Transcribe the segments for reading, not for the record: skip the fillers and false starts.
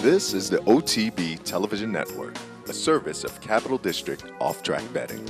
This is the OTB Television Network, a service of Capital District Off-Track Betting.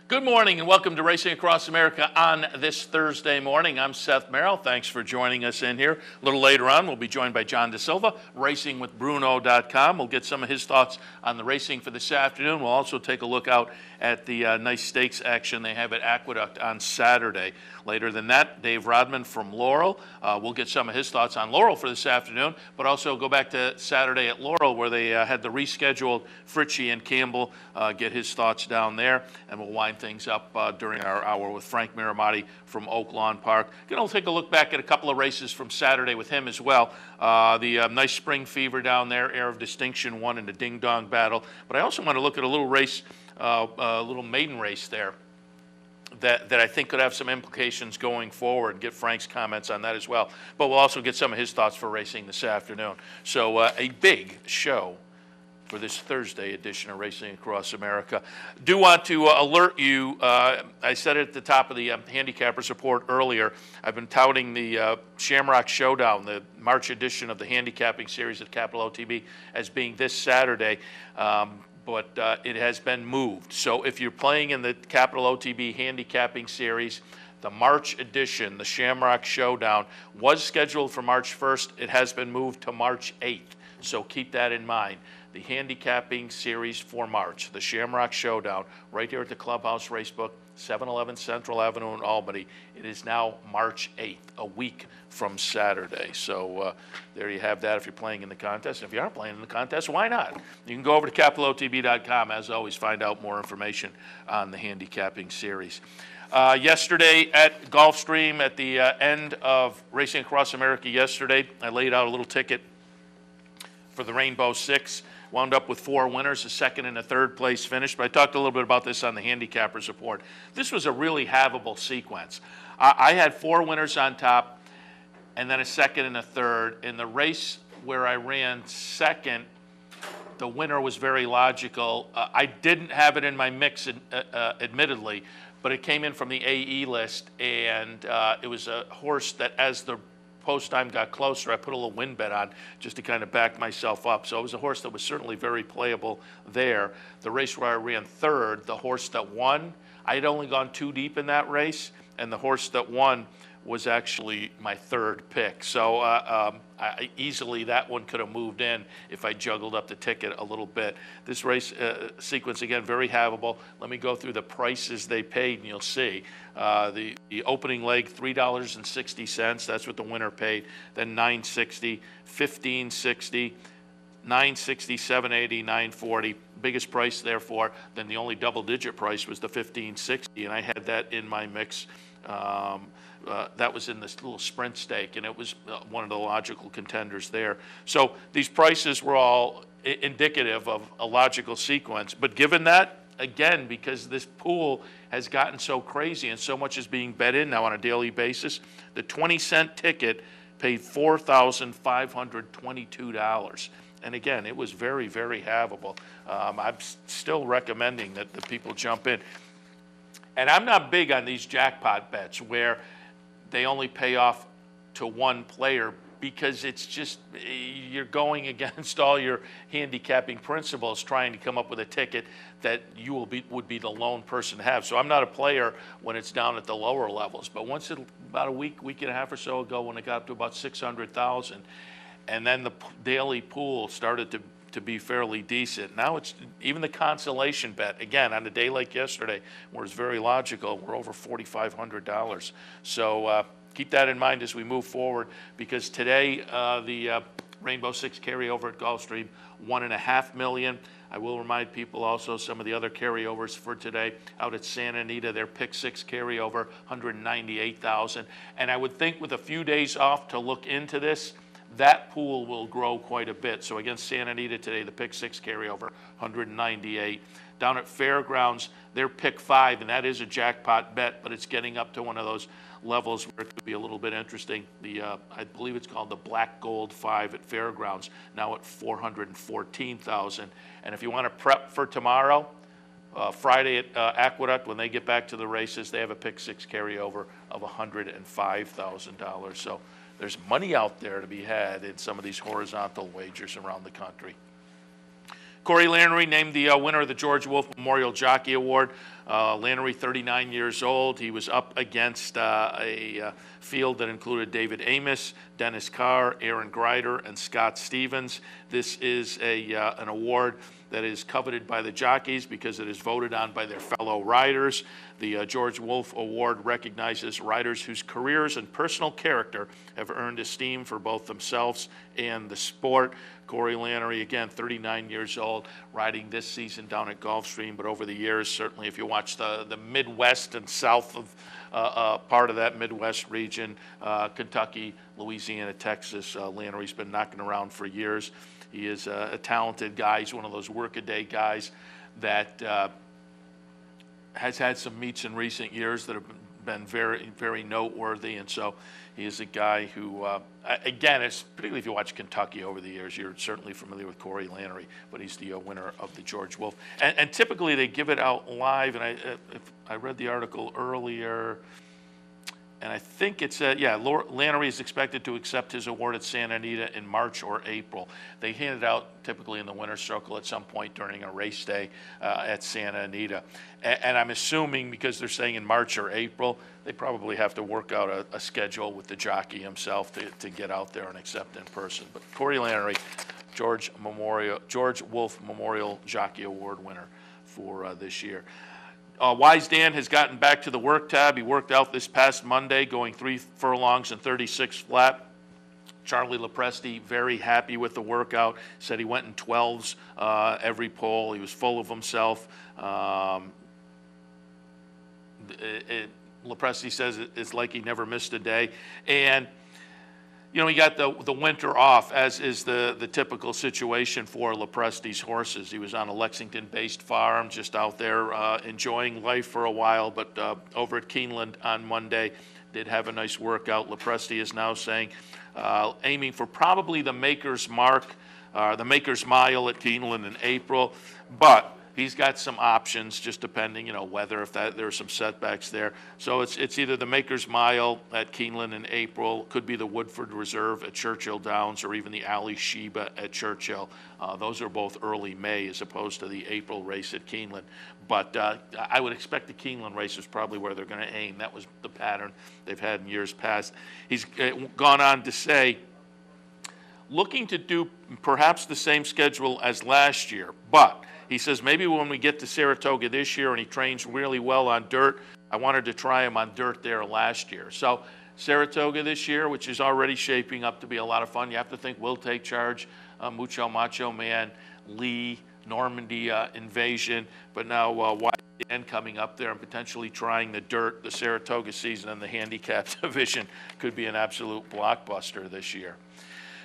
Good morning and welcome to Racing Across America on this Thursday morning. I'm Seth Merrill. Thanks for joining us in here. A little later on, we'll be joined by John DeSilva, racingwithbruno.com. We'll get some of his thoughts on the racing for this afternoon. We'll also take a look out at the nice stakes action they have at Aqueduct on Saturday. Later than that, Dave Rodman from Laurel. We'll get some of his thoughts on Laurel for this afternoon, but also go back to Saturday at Laurel where they had the rescheduled Fritchie and Campbell, get his thoughts down there, and we'll wind things up during our hour with Frank Miramati from Oak Lawn Park. Going to take a look back at a couple of races from Saturday with him as well. The nice Spring Fever down there, Air of Distinction won in the Ding Dong Battle, but I also want to look at a little race, a little maiden race there that I think could have some implications going forward. Get Frank's comments on that as well. But we'll also get some of his thoughts for racing this afternoon. So a big show for this Thursday edition of Racing Across America. Do want to alert you, I said it at the top of the Handicappers Report earlier, I've been touting the Shamrock Showdown, the March edition of the handicapping series at Capital OTB, as being this Saturday. But it has been moved. So if you're playing in the Capital OTB handicapping series, the March edition, the Shamrock Showdown, was scheduled for March 1st. It has been moved to March 8th. So keep that in mind. The handicapping series for March, the Shamrock Showdown, right here at the Clubhouse Racebook, 711 Central Avenue in Albany. It is now March 8th, a week from Saturday. So there you have that if you're playing in the contest. And if you aren't playing in the contest, why not? You can go over to CapitalOTB.com. As always, find out more information on the handicapping series. Yesterday at Gulfstream, at the end of Racing Across America yesterday, I laid out a little ticket for the Rainbow Six. Wound up with 4 winners, a second and a third place finish. But I talked a little bit about this on the Handicappers Report. This was a really havable sequence. I had 4 winners on top and then a second and a third. In the race where I ran second, the winner was very logical. I didn't have it in my mix, admittedly, but it came in from the AE list, and it was a horse that, as the post time got closer, I put a little win bet on just to kind of back myself up. So it was a horse that was certainly very playable there. The race where I ran third, the horse that won, I had only gone 2 deep in that race, and the horse that won was actually my third pick. So easily that one could have moved in if I juggled up the ticket a little bit. This race sequence, again, very havable. Let me go through the prices they paid, and you'll see. The opening leg, $3.60. That's what the winner paid. Then $9.60, $15.60, $9.60, $7.80, $9.40. Biggest price, therefore, then the only double-digit price was the $15.60, and I had that in my mix. That was in this little sprint stake, and it was one of the logical contenders there. So these prices were all indicative of a logical sequence. But given that, again, because this pool has gotten so crazy and so much is being bet in now on a daily basis, the 20-cent ticket paid $4,522. And again, it was very, very havable. I'm still recommending that the people jump in. And I'm not big on these jackpot bets where they only pay off to one player, because it's just, you're going against all your handicapping principles trying to come up with a ticket that you would be the lone person to have. So I'm not a player when it's down at the lower levels. But once about a week and a half or so ago, when it got up to about 600,000, and then the daily pool started to be fairly decent. Now it's even the consolation bet, again, on a day like yesterday, where it's very logical, we're over $4,500. So keep that in mind as we move forward, because today the Rainbow Six carryover at Gulfstream, $1.5 million. I will remind people also some of the other carryovers for today out at Santa Anita, their Pick 6 carryover, $198,000. And I would think with a few days off to look into this, that pool will grow quite a bit. So against Santa Anita today, the pick 6 carryover, 198. Down at Fairgrounds, they're pick 5, and that is a jackpot bet, but it's getting up to one of those levels where it could be a little bit interesting. I believe it's called the Black Gold 5 at Fairgrounds, now at 414,000. And if you want to prep for tomorrow, Friday at Aqueduct, when they get back to the races, they have a pick 6 carryover of $105,000. So there's money out there to be had in some of these horizontal wagers around the country. Corey Lanery named the winner of the George Wolf Memorial Jockey Award. Lanery, 39 years old. He was up against a field that included David Amos, Dennis Carr, Aaron Greider, and Scott Stevens. This is an award that is coveted by the jockeys because it is voted on by their fellow riders. The George Wolf Award recognizes riders whose careers and personal character have earned esteem for both themselves and the sport. Corey Lanery, again, 39 years old, riding this season down at Gulfstream, but over the years, certainly if you watch the Midwest and south of part of that Midwest region, Kentucky, Louisiana, Texas, Lanery's been knocking around for years. He is a talented guy. He's one of those workaday guys that has had some meets in recent years that have been very, very noteworthy. And so he is a guy who, again, it's particularly if you watch Kentucky over the years, you're certainly familiar with Corey Lanery, but he's the winner of the George Wolf. And typically they give it out live. And I read the article earlier, and I think it said, Lanery is expected to accept his award at Santa Anita in March or April. They hand it out typically in the winner's circle at some point during a race day at Santa Anita. And I'm assuming because they're saying in March or April, they probably have to work out a schedule with the jockey himself to get out there and accept in person. But Corey Lanery, George Wolf Memorial Jockey Award winner for this year. Wise Dan has gotten back to the work tab. He worked out this past Monday, going 3 furlongs and 36 flat. Charlie Lopresti, very happy with the workout. Said he went in 12s every pole. He was full of himself. Lopresti says it's like he never missed a day. And you know, he got the winter off, as is the typical situation for Lopresti's horses. He was on a Lexington-based farm, just out there enjoying life for a while, but over at Keeneland on Monday, did have a nice workout. Lopresti is now saying, aiming for probably the Maker's Mark, the Maker's Mile at Keeneland in April, but he's got some options, just depending, whether there are some setbacks there. So it's either the Maker's Mile at Keeneland in April, could be the Woodford Reserve at Churchill Downs, or even the Ali Sheba at Churchill. Those are both early May as opposed to the April race at Keeneland. But I would expect the Keeneland race is probably where they're going to aim. That was the pattern they've had in years past. He's gone on to say, looking to do perhaps the same schedule as last year, but he says, maybe when we get to Saratoga this year and he trains really well on dirt, I wanted to try him on dirt there last year. So Saratoga this year, which is already shaping up to be a lot of fun. You have to think Will Take Charge, Mucho Macho Man, Lee, Normandy Invasion, but now Wise Dan coming up there and potentially trying the dirt, the Saratoga season, and the handicap division could be an absolute blockbuster this year.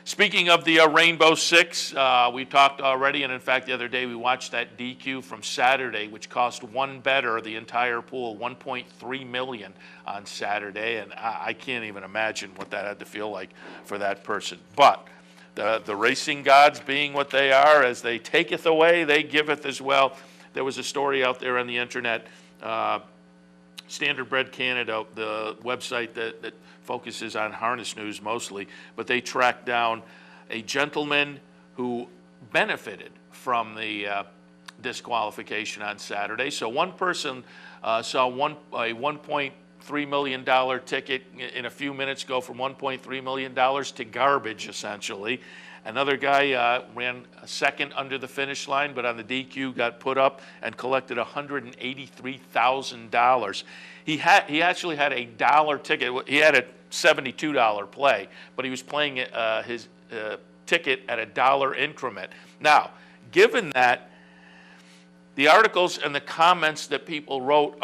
Speaking of the Rainbow Six, we talked already, and in fact the other day we watched that DQ from Saturday, which cost one bettor the entire pool, $1.3 million on Saturday, and I can't even imagine what that had to feel like for that person. But the racing gods being what they are, as they taketh away, they giveth as well. There was a story out there on the internet, Standardbred Canada, the website that focuses on harness news mostly, but they tracked down a gentleman who benefited from the disqualification on Saturday. So one person saw a $1.3 million ticket in a few minutes go from $1.3 million to garbage, essentially. Another guy ran second under the finish line, but on the DQ got put up and collected $183,000. He actually had a dollar ticket. He had a $72 play, but he was playing his ticket at a dollar increment. Now, given that, the articles and the comments that people wrote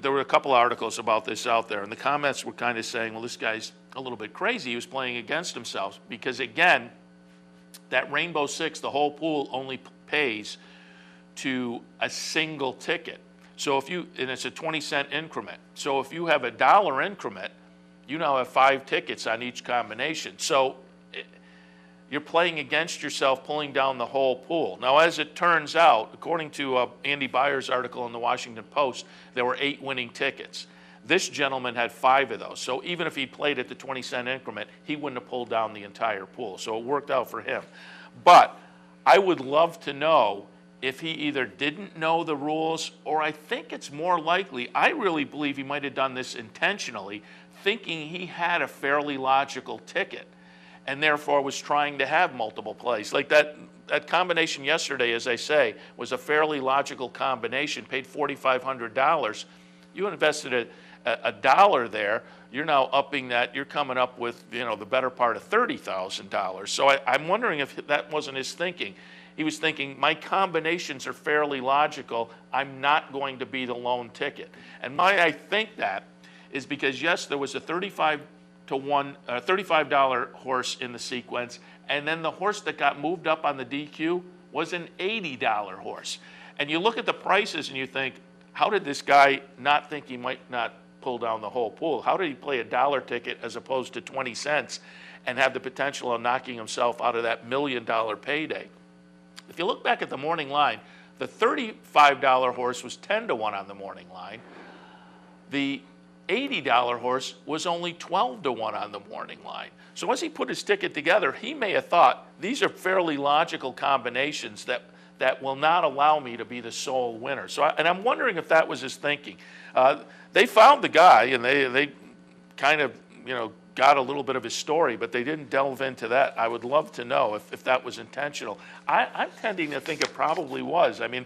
there were a couple articles about this out there, and the comments were kind of saying, well, this guy's a little bit crazy. He was playing against himself because, again, that Rainbow Six, the whole pool only pays to a single ticket. So and it's a 20-cent increment. So if you have a $1 increment, you now have 5 tickets on each combination. So you're playing against yourself, pulling down the whole pool. Now, as it turns out, according to Andy Byers' article in the Washington Post, there were 8 winning tickets. This gentleman had 5 of those. So even if he played at the 20-cent increment, he wouldn't have pulled down the entire pool. So it worked out for him. But I would love to know if he either didn't know the rules, or I think it's more likely, I really believe he might have done this intentionally, thinking he had a fairly logical ticket and therefore was trying to have multiple plays. Like that combination yesterday, as I say, was a fairly logical combination, paid $4,500. You invested a dollar there, you're now upping that, you're coming up with, the better part of $30,000. So I'm wondering if that wasn't his thinking. He was thinking, my combinations are fairly logical, I'm not going to be the lone ticket. And why I think that is because, yes, there was a $35 horse in the sequence, and then the horse that got moved up on the DQ was an $80 horse. And you look at the prices and you think, how did this guy not think he might not pull down the whole pool? How did he play a $1 ticket as opposed to 20 cents and have the potential of knocking himself out of that $1 million payday? If you look back at the morning line, the $35 horse was 10-1 on the morning line. The $80 horse was only 12-1 on the morning line. So as he put his ticket together, he may have thought, these are fairly logical combinations that will not allow me to be the sole winner. So, and I'm wondering if that was his thinking. They found the guy, and they kind of, got a little bit of his story, but they didn't delve into that. I would love to know if that was intentional. I'm tending to think it probably was. I mean,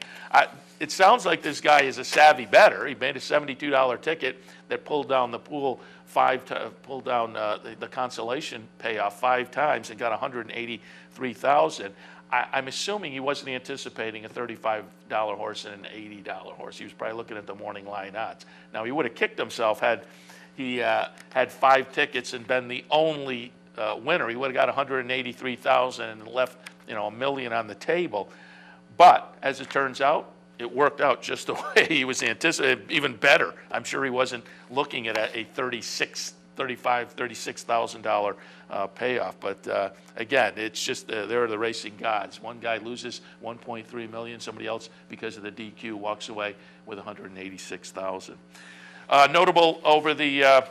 it sounds like this guy is a savvy bettor. He made a $72 ticket that pulled down the pool pulled down the consolation payoff 5 times and got $183,000. I'm assuming he wasn't anticipating a $35 horse and an $80 horse. He was probably looking at the morning line odds. Now, he would have kicked himself had he had 5 tickets and been the only winner. He would have got $183,000 and left, $1 million on the table. But as it turns out, it worked out just the way he was anticipating, even better. I'm sure he wasn't looking at a $36,000 payoff. But again, it's just they're the racing gods. One guy loses $1.3 million. Somebody else, because of the DQ, walks away with $186,000. Notable over the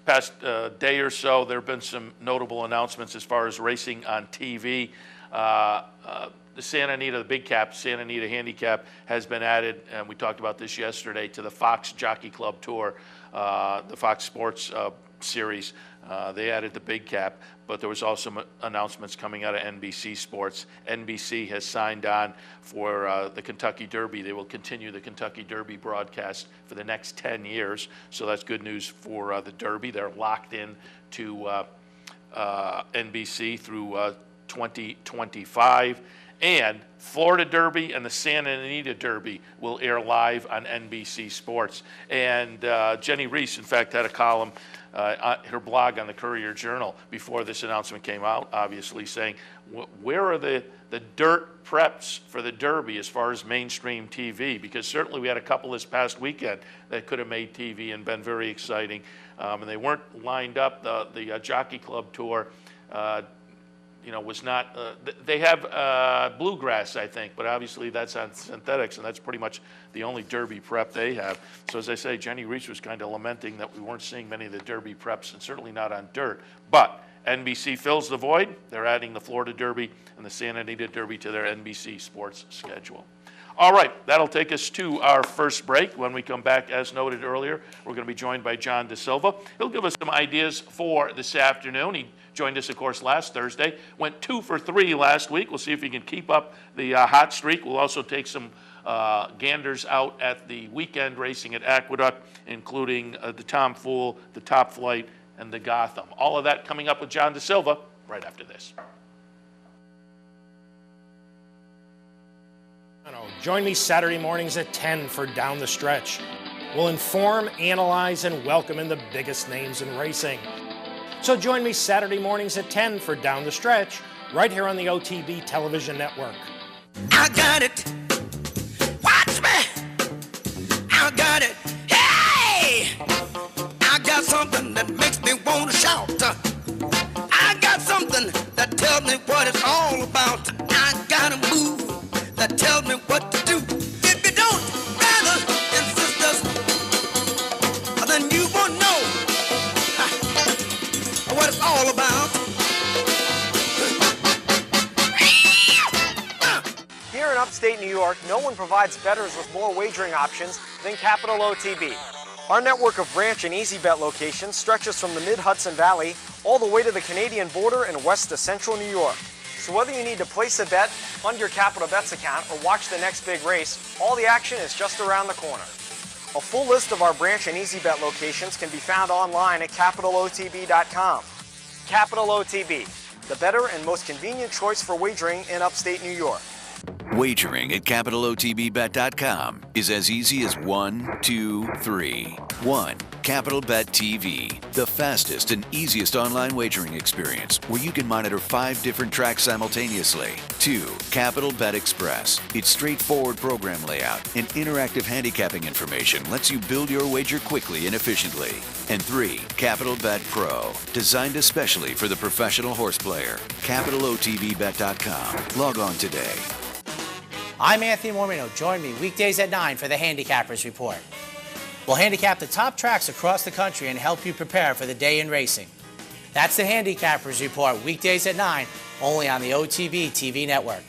past day or so, there have been some notable announcements as far as racing on TV. The Santa Anita, the Big Cap, Santa Anita Handicap has been added, and we talked about this yesterday, to the Fox Jockey Club Tour, the Fox Sports series. They added the Big Cap, but there was also announcements coming out of NBC Sports. NBC has signed on for the Kentucky Derby. They will continue the Kentucky Derby broadcast for the next 10 years, so that's good news for the Derby. They're locked in to NBC through 2025. And Florida Derby and the Santa Anita Derby will air live on NBC Sports. And Jenny Reese, in fact, had a column on her blog on the Courier-Journal before this announcement came out, obviously saying, where are the dirt preps for the Derby as far as mainstream TV? Because certainly we had a couple this past weekend that could have made TV and been very exciting. And they weren't lined up. The Jockey Club Tour was not, they have bluegrass, I think, but obviously that's on synthetics, and that's pretty much the only Derby prep they have. So as I say, Jenny Reese was kind of lamenting that we weren't seeing many of the Derby preps, and certainly not on dirt. But NBC fills the void. They're adding the Florida Derby and the Santa Anita Derby to their NBC Sports schedule. All right, that'll take us to our first break. When we come back, as noted earlier, we're going to be joined by John DeSilva. He'll give us some ideas for this afternoon. He joined us, of course, last Thursday. Went 2 for 3 last week. We'll see if he can keep up the hot streak. We'll also take some ganders out at the weekend racing at Aqueduct, including the Tom Fool, the Top Flight, and the Gotham. All of that coming up with John DeSilva right after this. Join me Saturday mornings at 10 for Down the Stretch. We'll inform, analyze, and welcome in the biggest names in racing. So join me Saturday mornings at 10 for Down the Stretch, right here on the OTB Television Network. I got it. Watch me. I got it. Hey! I got something that makes me want to shout. I got something that tells me what it's all about. I got a move that tells me what to do. If you don't, brothers and sisters, then you won't know what it's all about. Here in upstate New York, no one provides bettors with more wagering options than Capital OTB. Our network of branch and easy bet locations stretches from the mid-Hudson Valley all the way to the Canadian border and west to central New York. So whether you need to place a bet, fund your Capital Bets account, or watch the next big race, all the action is just around the corner. A full list of our branch and easy bet locations can be found online at capitalotb.com. Capital OTB, the better and most convenient choice for wagering in upstate New York. Wagering at CapitalOTBBet.com is as easy as 1, 2, 3. 1. Capital Bet TV, the fastest and easiest online wagering experience where you can monitor 5 different tracks simultaneously. 2. Capital Bet Express. Its straightforward program layout and interactive handicapping information lets you build your wager quickly and efficiently. And 3. Capital Bet Pro, designed especially for the professional horse player. CapitalOTBBet.com. Log on today. I'm Anthony Mormino. Join me weekdays at 9 for the Handicappers Report. We'll handicap the top tracks across the country and help you prepare for the day in racing. That's the Handicappers Report, weekdays at 9, only on the OTB TV network.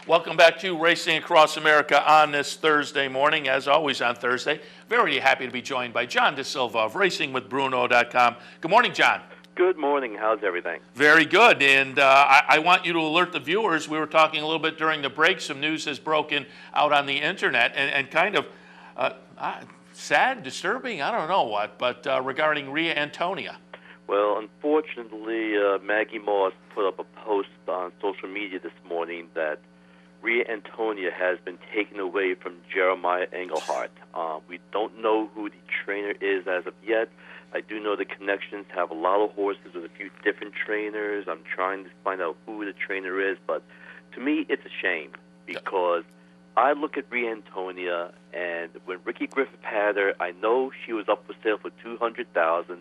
Welcome back to Racing Across America on this Thursday morning. As always on Thursday, very happy to be joined by John DeSilva of RacingWithBruno.com. Good morning, John. Good morning. How's everything? Very good. And I want you to alert the viewers. We were talking a little bit during the break. Some news has broken out on the internet and kind of sad, disturbing, I don't know what, but regarding Rhea Antonia. Well, unfortunately, Maggie Moss put up a post on social media this morning that Rhea Antonia has been taken away from Jeremiah Engelhardt. We don't know who the trainer is as of yet. I do know the Connections have a lot of horses with a few different trainers. I'm trying to find out who the trainer is, but to me, it's a shame because I look at Rhea Antonia, and when Ricky Griffith had her, I know she was up for sale for $200,000.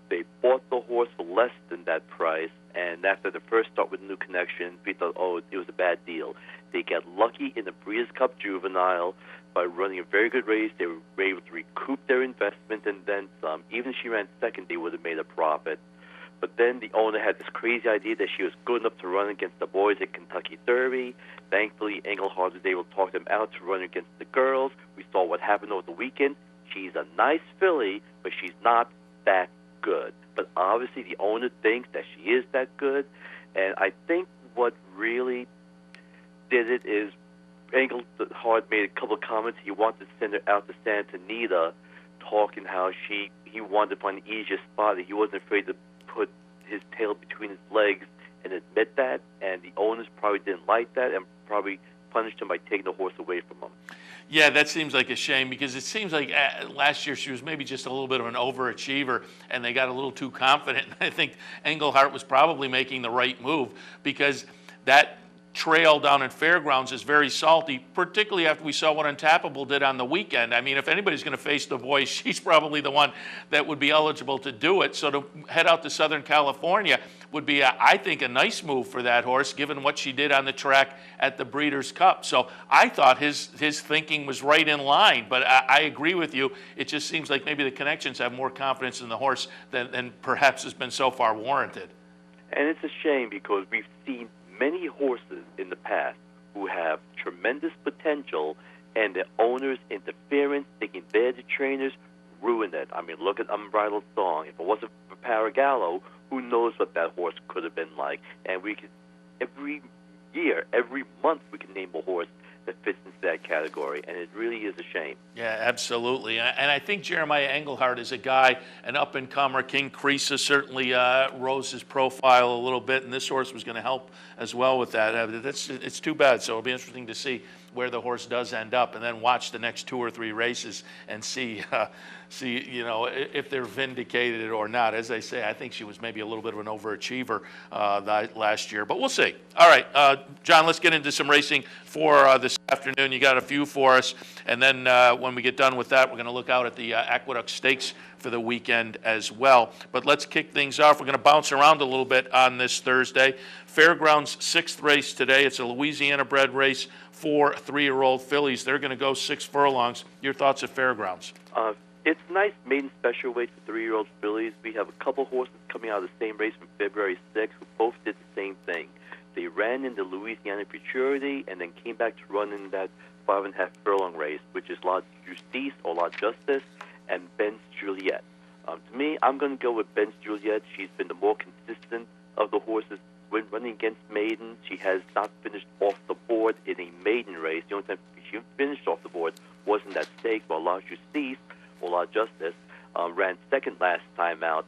They bought the horse for less than that price, and after the first start with New Connection, we thought, oh, it was a bad deal. They got lucky in the Breeders' Cup Juvenile by running a very good race. They were able to recoup their investment and then some. Even if she ran second, they would have made a profit. But then the owner had this crazy idea that she was good enough to run against the boys at Kentucky Derby. Thankfully, Engelhardt was able to talk them out to run against the girls. We saw what happened over the weekend. She's a nice filly, but she's not that good. But obviously the owner thinks that she is that good. And I think what really did it is Engelhardt made a couple of comments. He wanted to send her out to Santa Anita, talking how he wanted to find the easiest spot, and he wasn't afraid to put his tail between his legs and admit that. And the owners probably didn't like that and probably punished him by taking the horse away from him. Yeah, that seems like a shame because it seems like last year she was maybe just a little bit of an overachiever and they got a little too confident. I think Engelhardt was probably making the right move because that trail down at Fairgrounds is very salty, particularly after we saw what Untappable did on the weekend. I mean, if anybody's going to face the boys, she's probably the one that would be eligible to do it. So to head out to Southern California would be, I think, a nice move for that horse, given what she did on the track at the Breeders' Cup. So I thought his thinking was right in line, but I agree with you. It just seems like maybe the Connections have more confidence in the horse than perhaps has been so far warranted. And it's a shame because we've seen many horses in the past who have tremendous potential and the owners' interference, thinking they're the trainers, ruin it. I mean, look at Unbridled Song. If it wasn't for Paragallo, who knows what that horse could have been like. And we could, every year, every month, we can name a horse that fits into that category, and it really is a shame. Yeah, absolutely. And I think Jeremiah Engelhardt is a guy, an up-and-comer. King Creasa certainly rose his profile a little bit, and this horse was going to help as well with that. It's too bad, so it'll be interesting to see where the horse does end up, and then watch the next 2 or 3 races and see if they're vindicated or not. As I say, I think she was maybe a little bit of an overachiever last year, but we'll see. All right, John, let's get into some racing for this afternoon. You got a few for us, and then when we get done with that, we're going to look out at the Aqueduct Stakes for the weekend as well. But let's kick things off. We're going to bounce around a little bit on this Thursday. Fairgrounds 6th race today. It's a Louisiana-bred race for 3-year-old fillies. They're going to go 6 furlongs. Your thoughts at Fairgrounds? It's nice maiden special weight for 3-year-old fillies. We have a couple horses coming out of the same race from February 6th who both did the same thing. They ran in the Louisiana Futurity and then came back to run in that 5.5 furlong race, which is La Justice or La Justice and Ben's Juliet. To me, I'm going to go with Ben's Juliet. She's been the more consistent of the horses when running against maidens. She has not finished off the board in a maiden race. The only time she finished off the board was in that stake, while La Justice or La Justice ran second last time out,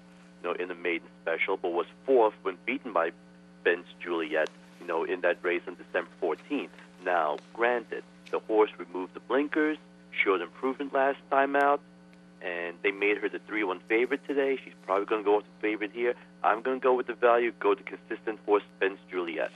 in the maiden special, but was 4th when beaten by Ben's Juliet, in that race on December 14th. Now, granted, the horse removed the blinkers, showed improvement last time out, and they made her the 3-1 favorite today. She's probably going to go with the favorite here. I'm going to go with the value, go to consistent horse Ben's Juliet.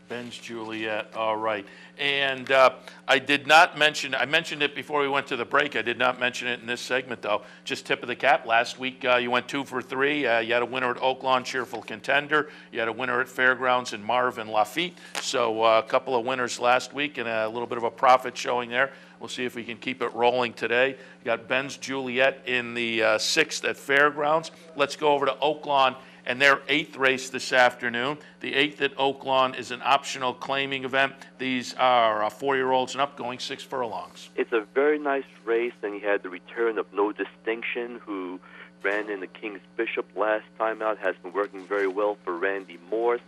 Ben's Juliet, all right. And I did not mention, I mentioned it before we went to the break. I did not mention it in this segment, though. Just tip of the cap. Last week you went 2 for 3. You had a winner at Oaklawn, Cheerful Contender. You had a winner at Fairgrounds in Marvin Lafitte. So a couple of winners last week and a little bit of a profit showing there. We'll see if we can keep it rolling today. You got Ben's Juliet in the 6th at Fairgrounds. Let's go over to Oaklawn and their 8th race this afternoon. The 8th at Oaklawn is an optional claiming event. These are 4-year-olds and up going 6 furlongs. It's a very nice race, and you had the return of No Distinction, who ran in the King's Bishop last time out, has been working very well for Randy Morse.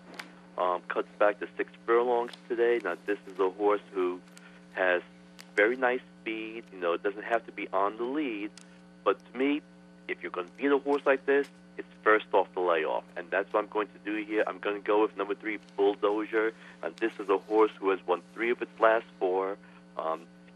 Cuts back to 6 furlongs today. Now, this is a horse who has very nice speed. It doesn't have to be on the lead. But to me, if you're going to beat a horse like this, it's first off the layoff, and that's what I'm going to do here. I'm going to go with number 3, Bulldozer, and this is a horse who has won 3 of its last 4.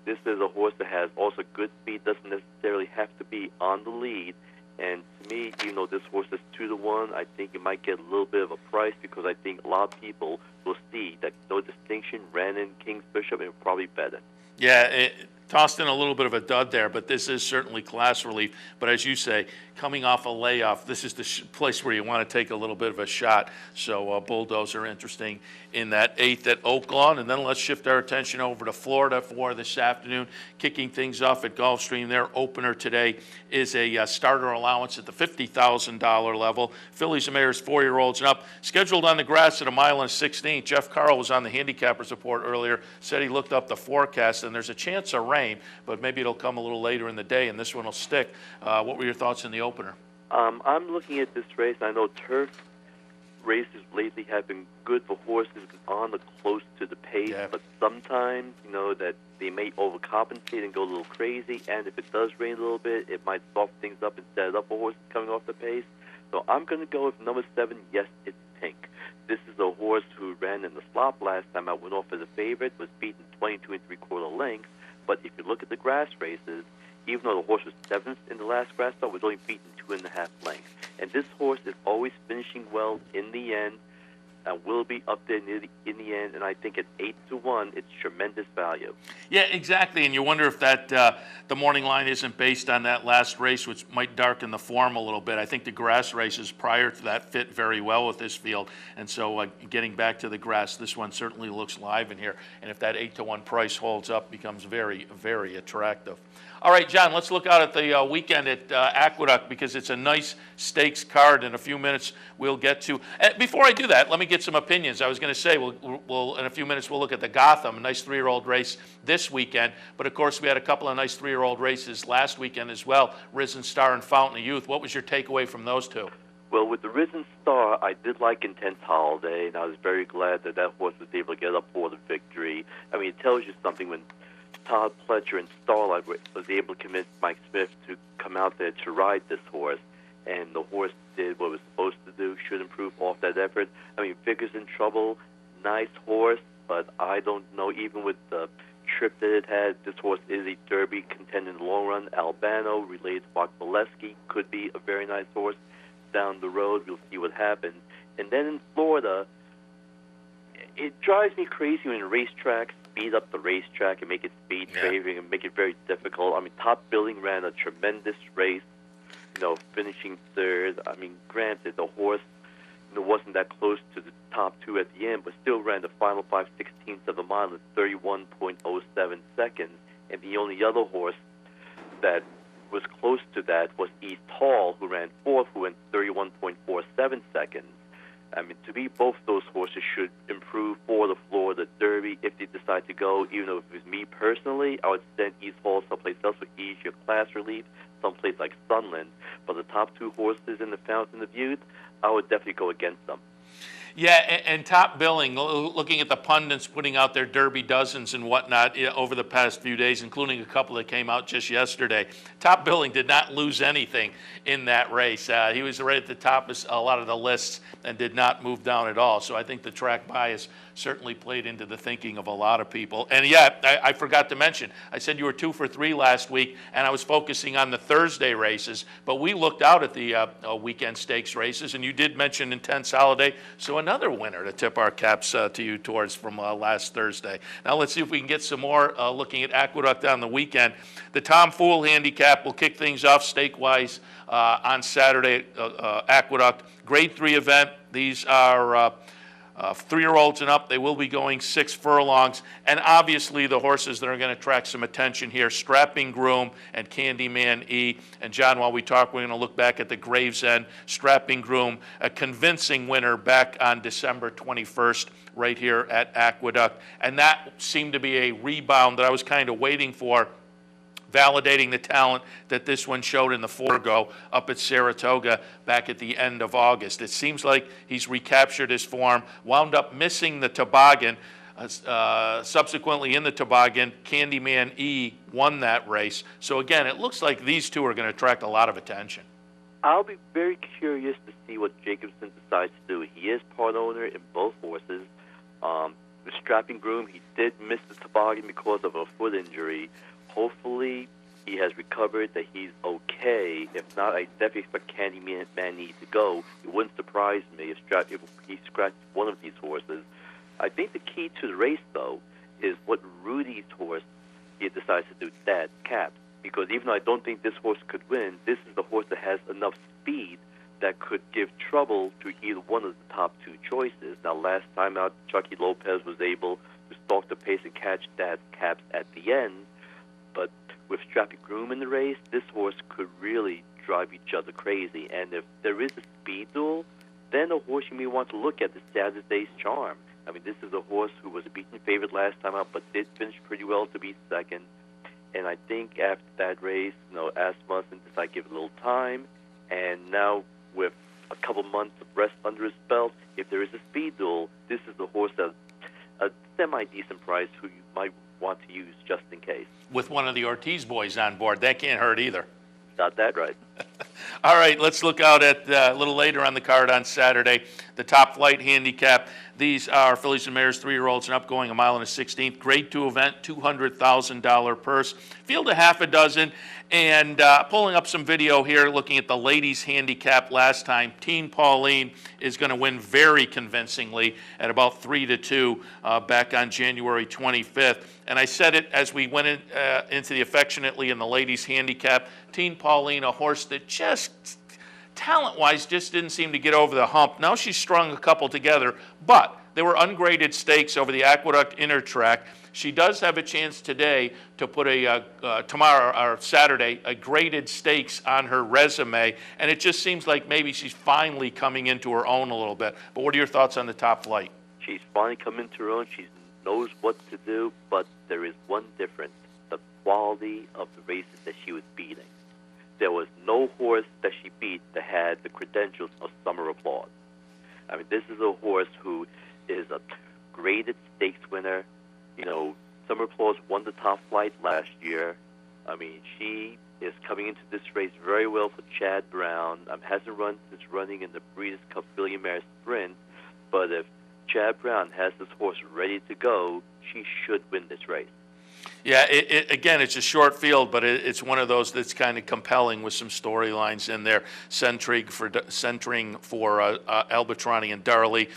This is a horse that has also good speed, doesn't necessarily have to be on the lead, and to me, even though this horse is 2-1, I think it might get a little bit of a price because I think a lot of people will see that No Distinction ran in King's Bishop and will probably bet it. Yeah, it tossed in a little bit of a dud there, but this is certainly class relief. But as you say, coming off a layoff, this is the place where you want to take a little bit of a shot. So Bulldozer interesting in that 8th at Oaklawn. And then let's shift our attention over to Florida for this afternoon. Kicking things off at Gulfstream. Their opener today is a starter allowance at the $50,000 level. Fillies and Mares 4-year-olds and up. Scheduled on the grass at 1.16 miles. Jeff Carl was on the Handicappers Report earlier, said he looked up the forecast, and there's a chance of rain, but maybe it'll come a little later in the day, and this one will stick. What were your thoughts in the opener? I'm looking at this race. I know turf races lately have been good for horses on the close to the pace, but sometimes, that they may overcompensate and go a little crazy, and if it does rain a little bit, it might soften things up and set it up for horses coming off the pace. So I'm going to go with number 7, Yes, It's Pink. This is a horse who ran in the slop last time. I went off as a favorite, was beaten 22 3/4 lengths. But if you look at the grass races, even though the horse was 7th in the last grass start, was only beaten 2.5 lengths. And this horse is always finishing well in the end and will be up there in the end. And I think at 8-1, it's tremendous value. Yeah, exactly. And you wonder if that the morning line isn't based on that last race, which might darken the form a little bit. I think the grass races prior to that fit very well with this field. And so getting back to the grass, this one certainly looks live in here. And if that 8-1 price holds up, becomes very, very attractive. All right, John, let's look out at the weekend at Aqueduct because it's a nice stakes card. In a few minutes, we'll get to. Before I do that, let me get some opinions. I was going to say, we'll in a few minutes, we'll look at the Gotham, a nice 3-year-old race this weekend. But, of course, we had a couple of nice 3-year-old races last weekend as well, Risen Star and Fountain of Youth. What was your takeaway from those two? Well, with the Risen Star, I did like Intense Holiday, and I was very glad that horse was able to get up for the victory. I mean, it tells you something when Todd Pletcher and Starlight was able to convince Mike Smith to come out there to ride this horse, and the horse did what it was supposed to do, should improve off that effort. I mean, Figure's in trouble, nice horse, but I don't know, even with the trip that it had. This horse is a Derby contender in the long run. Albano, related to Mark Bolesky, could be a very nice horse down the road. We'll see what happens. And then in Florida, it drives me crazy when racetracks speed up the racetrack and make it speed favoring and make it very difficult. I mean, Top Billing ran a tremendous race, finishing third. I mean, granted, the horse wasn't that close to the top two at the end, but still ran the final 5/16 of a mile in 31.07 seconds. And the only other horse that was close to that was East Hall, who ran fourth, who went 31.47 seconds. I mean, to me, both those horses should improve for the Florida Derby if they decide to go. Even though if it was me personally, I would send East Hall someplace else for easier class relief, someplace like Sunland. But the top two horses in the Fountain of Youth, I would definitely go against them. Yeah, and Top Billing, looking at the pundits putting out their Derby dozens and whatnot over the past few days, including a couple that came out just yesterday, Top Billing did not lose anything in that race. He was right at the top of a lot of the lists and did not move down at all. So I think the track bias certainly played into the thinking of a lot of people. And I forgot to mention, I said you were 2 for 3 last week, and I was focusing on the Thursday races, but we looked out at the weekend stakes races, and you did mention Intense Holiday, so another winner to tip our caps to you towards from last Thursday. Now let's see if we can get some more looking at Aqueduct on the weekend. The Tom Fool handicap will kick things off stake-wise on Saturday, Aqueduct. Grade 3 event. These are 3-year-olds and up. They will be going 6 furlongs. And obviously the horses that are going to attract some attention here, Strapping Groom and Candyman E. And John, while we talk, we're going to look back at the Gravesend. Strapping Groom, a convincing winner back on December 21st right here at Aqueduct. And that seemed to be a rebound that I was kind of waiting for, validating the talent that this one showed in the Forgo up at Saratoga back at the end of August. It seems like he's recaptured his form, wound up missing the toboggan. Subsequently in the toboggan, Candyman E won that race. So again, it looks like these two are going to attract a lot of attention. I'll be very curious to see what Jacobson decides to do. He is part owner in both horses. The Strapping Groom, he did miss the toboggan because of a foot injury. Hopefully, he has recovered, that he's okay. If not, I definitely expect Candyman E to go. It wouldn't surprise me if he scratched one of these horses. I think the key to the race, though, is what Rudy's horse he decides to do, that Cap. Because even though I don't think this horse could win, this is the horse that has enough speed that could give trouble to either one of the top two choices. Now, last time out, Chucky Lopez was able to stalk the pace and catch that Caps at the end. But with Strapping Groom in the race, this horse could really drive each other crazy. And if there is a speed duel, then a horse you may want to look at is Saturday's Charm. I mean, this is a horse who was a beaten favorite last time out, but did finish pretty well to be second. And I think after that race, Asmussen decided to give it a little time. And now with a couple months of rest under his belt, if there is a speed duel, this is the horse that's a semi-decent price who you might want to use just in case. With one of the Ortiz boys on board, that can't hurt either. Got that right. All right, let's look out at a little later on the card on Saturday, the Top Flight handicap. These are fillies and mares, 3-year-olds and up, going 1 1/16. Grade 2 event, $200,000 purse. Field a half a dozen. And pulling up some video here, looking at the ladies' handicap last time, Teen Pauline is going to win very convincingly at about 3-2 back on January 25th. And I said it as we went into the affectionately in the ladies' handicap. Teen Pauline, a horse that just talent-wise just didn't seem to get over the hump. Now she's strung a couple together, but they were ungraded stakes over the Aqueduct Inner Track. She does have a chance today to put tomorrow or Saturday, a graded stakes on her resume, and it just seems like maybe she's finally coming into her own a little bit. But what are your thoughts on the Top Flight? She's finally come into her own. She knows what to do, but there is one difference: the quality of the races that she was beating. There was no horse that she beat that had the credentials of Summer Applause. I mean, this is a horse who is a graded stakes winner. Summer Applause won the Top Flight last year. I mean, she is coming into this race very well for Chad Brown. Hasn't run since running in the Breeders' Cup Billionaire Sprint, but if Chad Brown has this horse ready to go, she should win this race. Yeah, again, it's a short field, but it's one of those that's kind of compelling with some storylines in there, centering for Albatrani and Darley.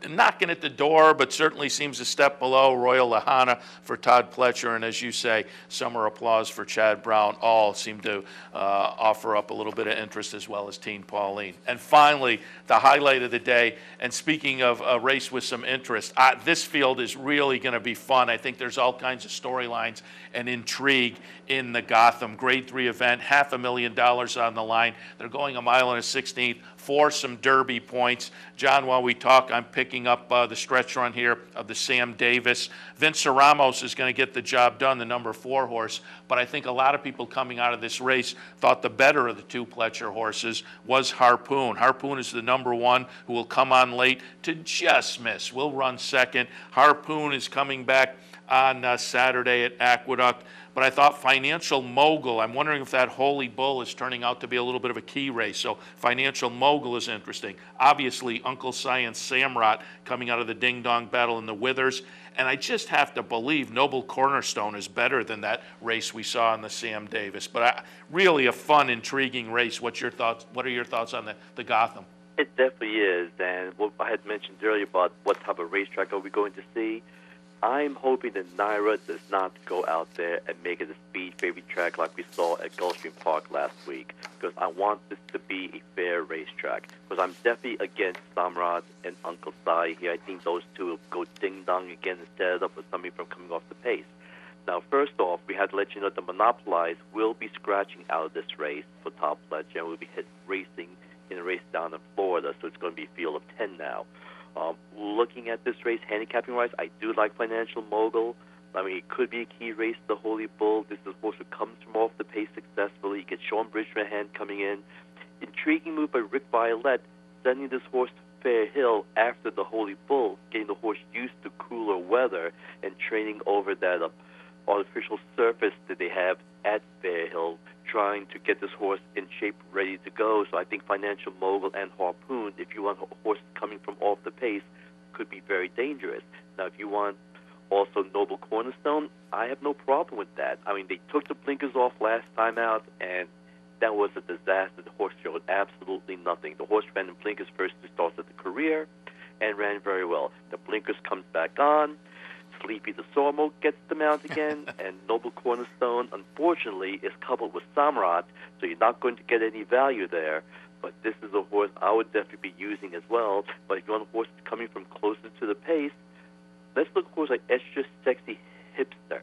Knocking at the door, but certainly seems a step below Royal Lahana for Todd Pletcher, and as you say, summer applause for Chad Brown. All seem to offer up a little bit of interest, as well as Teen Pauline. And finally, the highlight of the day, and speaking of a race with some interest, this field is really going to be fun. I think there's all kinds of storylines and intrigue in the Gotham Grade 3 event, $500,000 on the line. They're going 1 1/16 miles for some Derby points. John, while we talk, I'm picking up the stretch run here of the Sam Davis. Vince Ramos is going to get the job done, the number 4 horse, but I think a lot of people coming out of this race thought the better of the 2 Pletcher horses was Harpoon. Harpoon is the number 1 who will come on late to just miss. Will run second. Harpoon is coming back on Saturday at Aqueduct. But I thought Financial Mogul, I'm wondering if that Holy Bull is turning out to be a little bit of a key race. So Financial Mogul is interesting. Obviously, Uncle Science Samrat coming out of the Ding Dong Battle in the Withers. And I just have to believe Noble Cornerstone is better than that race we saw in the Sam Davis. But really a fun, intriguing race. What's your thoughts? What are your thoughts on the Gotham? It definitely is. And what I had mentioned earlier about what type of racetrack are we going to see, I'm hoping that NYRA does not go out there and make it a speed favorite track like we saw at Gulfstream Park last week, because I want this to be a fair racetrack. Because I'm definitely against Samrat and Uncle Si here. I think those two will go ding-dong again and set it up with somebody from coming off the pace. Now, first off, we had to let you know that Monopolize will be scratching out of this race for Top Pletcher, and will be racing in a race down in Florida, so it's going to be a field of 10 now. Looking at this race, handicapping-wise, I do like Financial Mogul. I mean, it could be a key race, the Holy Bull. This is a horse who comes from off the pace successfully. You get Sean Bridgman coming in. Intriguing move by Rick Violet, sending this horse to Fair Hill after the Holy Bull, getting the horse used to cooler weather and training over that artificial surface that they have at Fair Hill, trying to get this horse in shape, ready to go. So I think Financial Mogul and Harpoon, if you want a horse coming from off the pace, could be very dangerous. Now, if you want also Noble Cornerstone, I have no problem with that. I mean, they took the blinkers off last time out, and that was a disaster. The horse showed absolutely nothing. The horse ran in blinkers first to start of the career and ran very well. The blinkers comes back on. Sleepy the Sormo gets them out again, and Noble Cornerstone, unfortunately, is coupled with Samrat, so you're not going to get any value there. But this is a horse I would definitely be using as well. But if you want a horse coming from closer to the pace, let's look at a horse like Extra Sexy Hipster.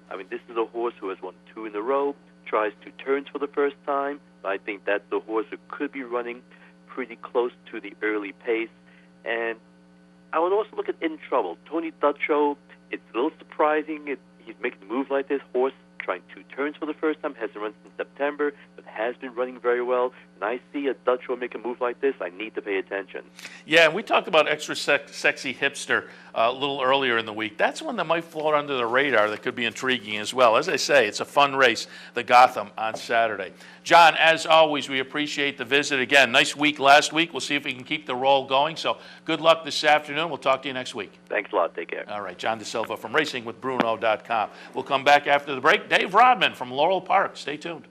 I mean, this is a horse who has won 2 in a row, tries 2 turns for the first time. I think that's a horse who could be running pretty close to the early pace. And I would also look at In Trouble. Tony Dutrow, it's a little surprising. He's making a move like this. Horse trying 2 turns for the first time, hasn't run since September, but has been running very well. When I see a Dutrow make a move like this, I need to pay attention. Yeah, and we talked about Extra Sexy Hipster a little earlier in the week. That's one that might float under the radar that could be intriguing as well. As I say, it's a fun race, the Gotham, on Saturday. John, as always, we appreciate the visit. Again, nice week last week. We'll see if we can keep the roll going. So good luck this afternoon. We'll talk to you next week. Thanks a lot. Take care. All right, John DeSilva from RacingWithBruno.com. We'll come back after the break. Dave Rodman from Laurel Park. Stay tuned.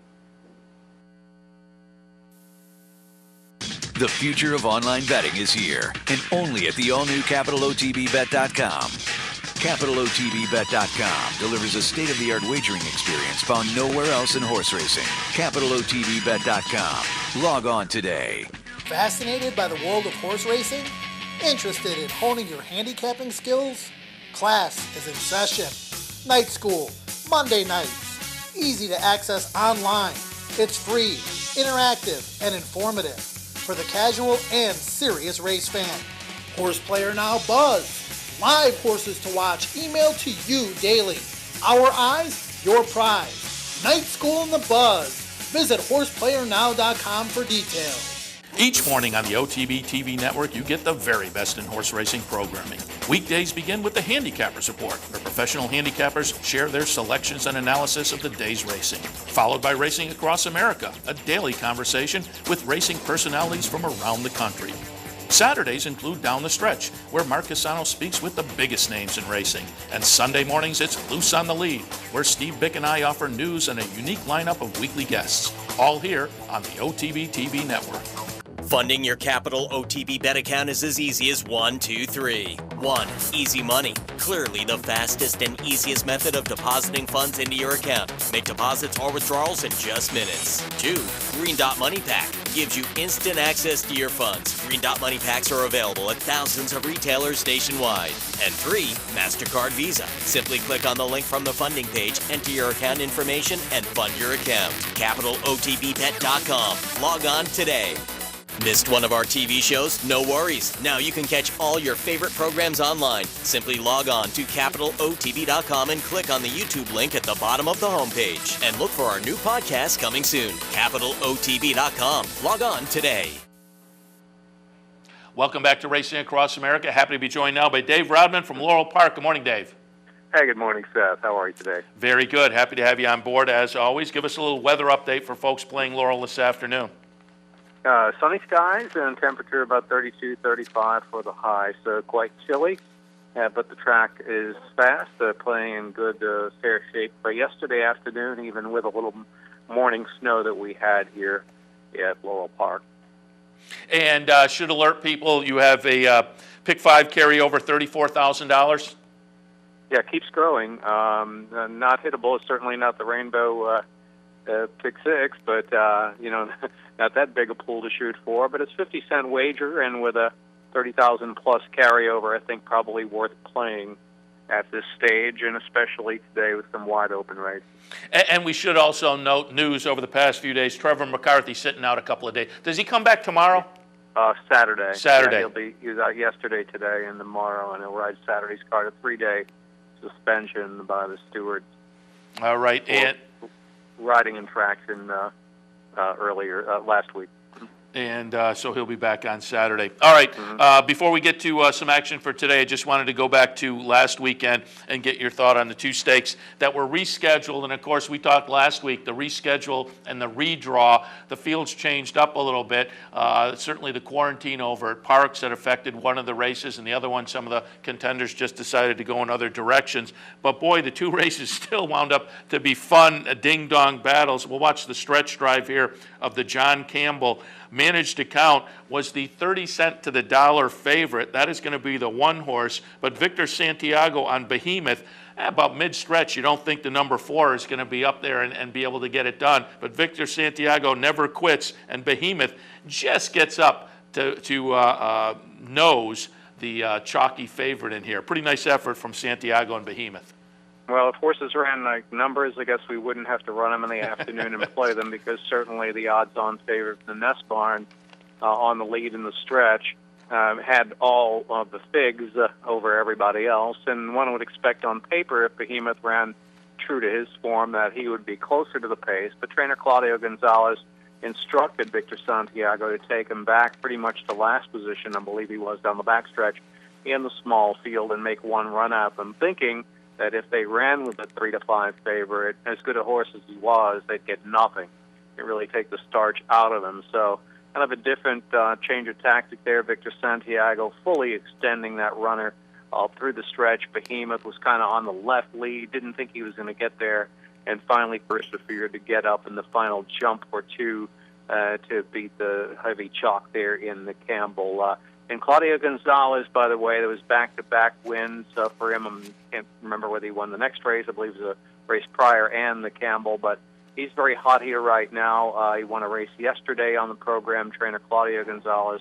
The future of online betting is here, and only at the all-new CapitalOTBBet.com. CapitalOTBBet.com delivers a state-of-the-art wagering experience found nowhere else in horse racing. CapitalOTBBet.com. Log on today. Fascinated by the world of horse racing? Interested in honing your handicapping skills? Class is in session. Night school, Monday nights. Easy to access online. It's free, interactive, and informative for the casual and serious race fan. Horse Player Now Buzz. Live horses to watch emailed to you daily. Our eyes, your prize. Night School in the Buzz. Visit horseplayernow.com for details. Each morning on the OTB TV network, you get the very best in horse racing programming. Weekdays begin with the Handicappers Report, where professional handicappers share their selections and analysis of the day's racing. Followed by Racing Across America, a daily conversation with racing personalities from around the country. Saturdays include Down the Stretch, where Mark Casano speaks with the biggest names in racing. And Sunday mornings, it's Loose on the Lead, where Steve Bick and I offer news and a unique lineup of weekly guests. All here on the OTB TV network. Funding your Capital OTB bet account is as easy as 1, 2, 3. 1. Easy Money. Clearly the fastest and easiest method of depositing funds into your account. Make deposits or withdrawals in just minutes. 2. Green Dot Money Pack. Gives you instant access to your funds. Green Dot Money Packs are available at thousands of retailers nationwide. And 3. MasterCard Visa. Simply click on the link from the funding page, enter your account information, and fund your account. CapitalOTBBet.com. Log on today. Missed one of our TV shows? No worries. Now you can catch all your favorite programs online. Simply log on to CapitalOTB.com and click on the YouTube link at the bottom of the homepage. And look for our new podcast coming soon. CapitalOTB.com. Log on today. Welcome back to Racing Across America. Happy to be joined now by Dave Rodman from Laurel Park. Good morning, Dave. Hey, good morning, Seth. How are you today? Very good. Happy to have you on board as always. Give us a little weather update for folks playing Laurel this afternoon. Sunny skies and temperature about 32, 35 for the high, so quite chilly. But the track is fast, playing in good, fair shape. But yesterday afternoon, even with a little morning snow that we had here at Laurel Park. And should alert people, you have a Pick 5 carryover, $34,000. Yeah, it keeps growing. Not hittable, certainly not the Rainbow Pick 6, but, not that big a pool to shoot for. But it's 50-cent wager, and with a 30,000-plus carryover, I think probably worth playing at this stage, and especially today with some wide-open races. And we should also note news over the past few days. Trevor McCarthy sitting out a couple of days. Does he come back tomorrow? Saturday. Saturday. Yeah, he was out yesterday, today, and tomorrow, and he'll ride Saturday's card, a 3-day suspension by the stewards. All right. And riding infraction earlier last week. And so he'll be back on Saturday. All right. Before we get to some action for today, I just wanted to go back to last weekend and get your thought on the two stakes that were rescheduled. And, of course, we talked last week, the reschedule and the redraw. The fields changed up a little bit. Certainly the quarantine over at Parks that affected one of the races, and the other one, some of the contenders just decided to go in other directions. But, boy, the two races still wound up to be fun, ding-dong battles. We'll watch the stretch drive here of the John Campbell. Managed to Count was the 30-cent to the dollar favorite. That is going to be the one horse. But Victor Santiago on Behemoth, about mid-stretch, you don't think the number 4 is going to be up there and be able to get it done. But Victor Santiago never quits, and Behemoth just gets up to nose the chalky favorite in here. Pretty nice effort from Santiago and Behemoth. Well, if horses ran like numbers, I guess we wouldn't have to run them in the afternoon and play them, because certainly the odds-on favorite, the Nest Barn, on the lead in the stretch, had all of the figs over everybody else. And one would expect on paper, if Behemoth ran true to his form, that he would be closer to the pace. But trainer Claudio Gonzalez instructed Victor Santiago to take him back pretty much to last position, I believe he was, down the backstretch in the small field, and make one run at them, thinking that if they ran with a 3-5 favorite, as good a horse as he was, they'd get nothing. They'd really take the starch out of him. So kind of a different change of tactic there. Victor Santiago fully extending that runner through the stretch. Behemoth was kind of on the left lead, didn't think he was going to get there, and finally persevered to get up in the final jump or two to beat the heavy chalk there in the Campbell. And Claudio Gonzalez, by the way, there was back-to-back wins for him. I can't remember whether he won the next race. I believe it was a race prior and the Campbell. But he's very hot here right now. He won a race yesterday on the program. Trainer Claudio Gonzalez,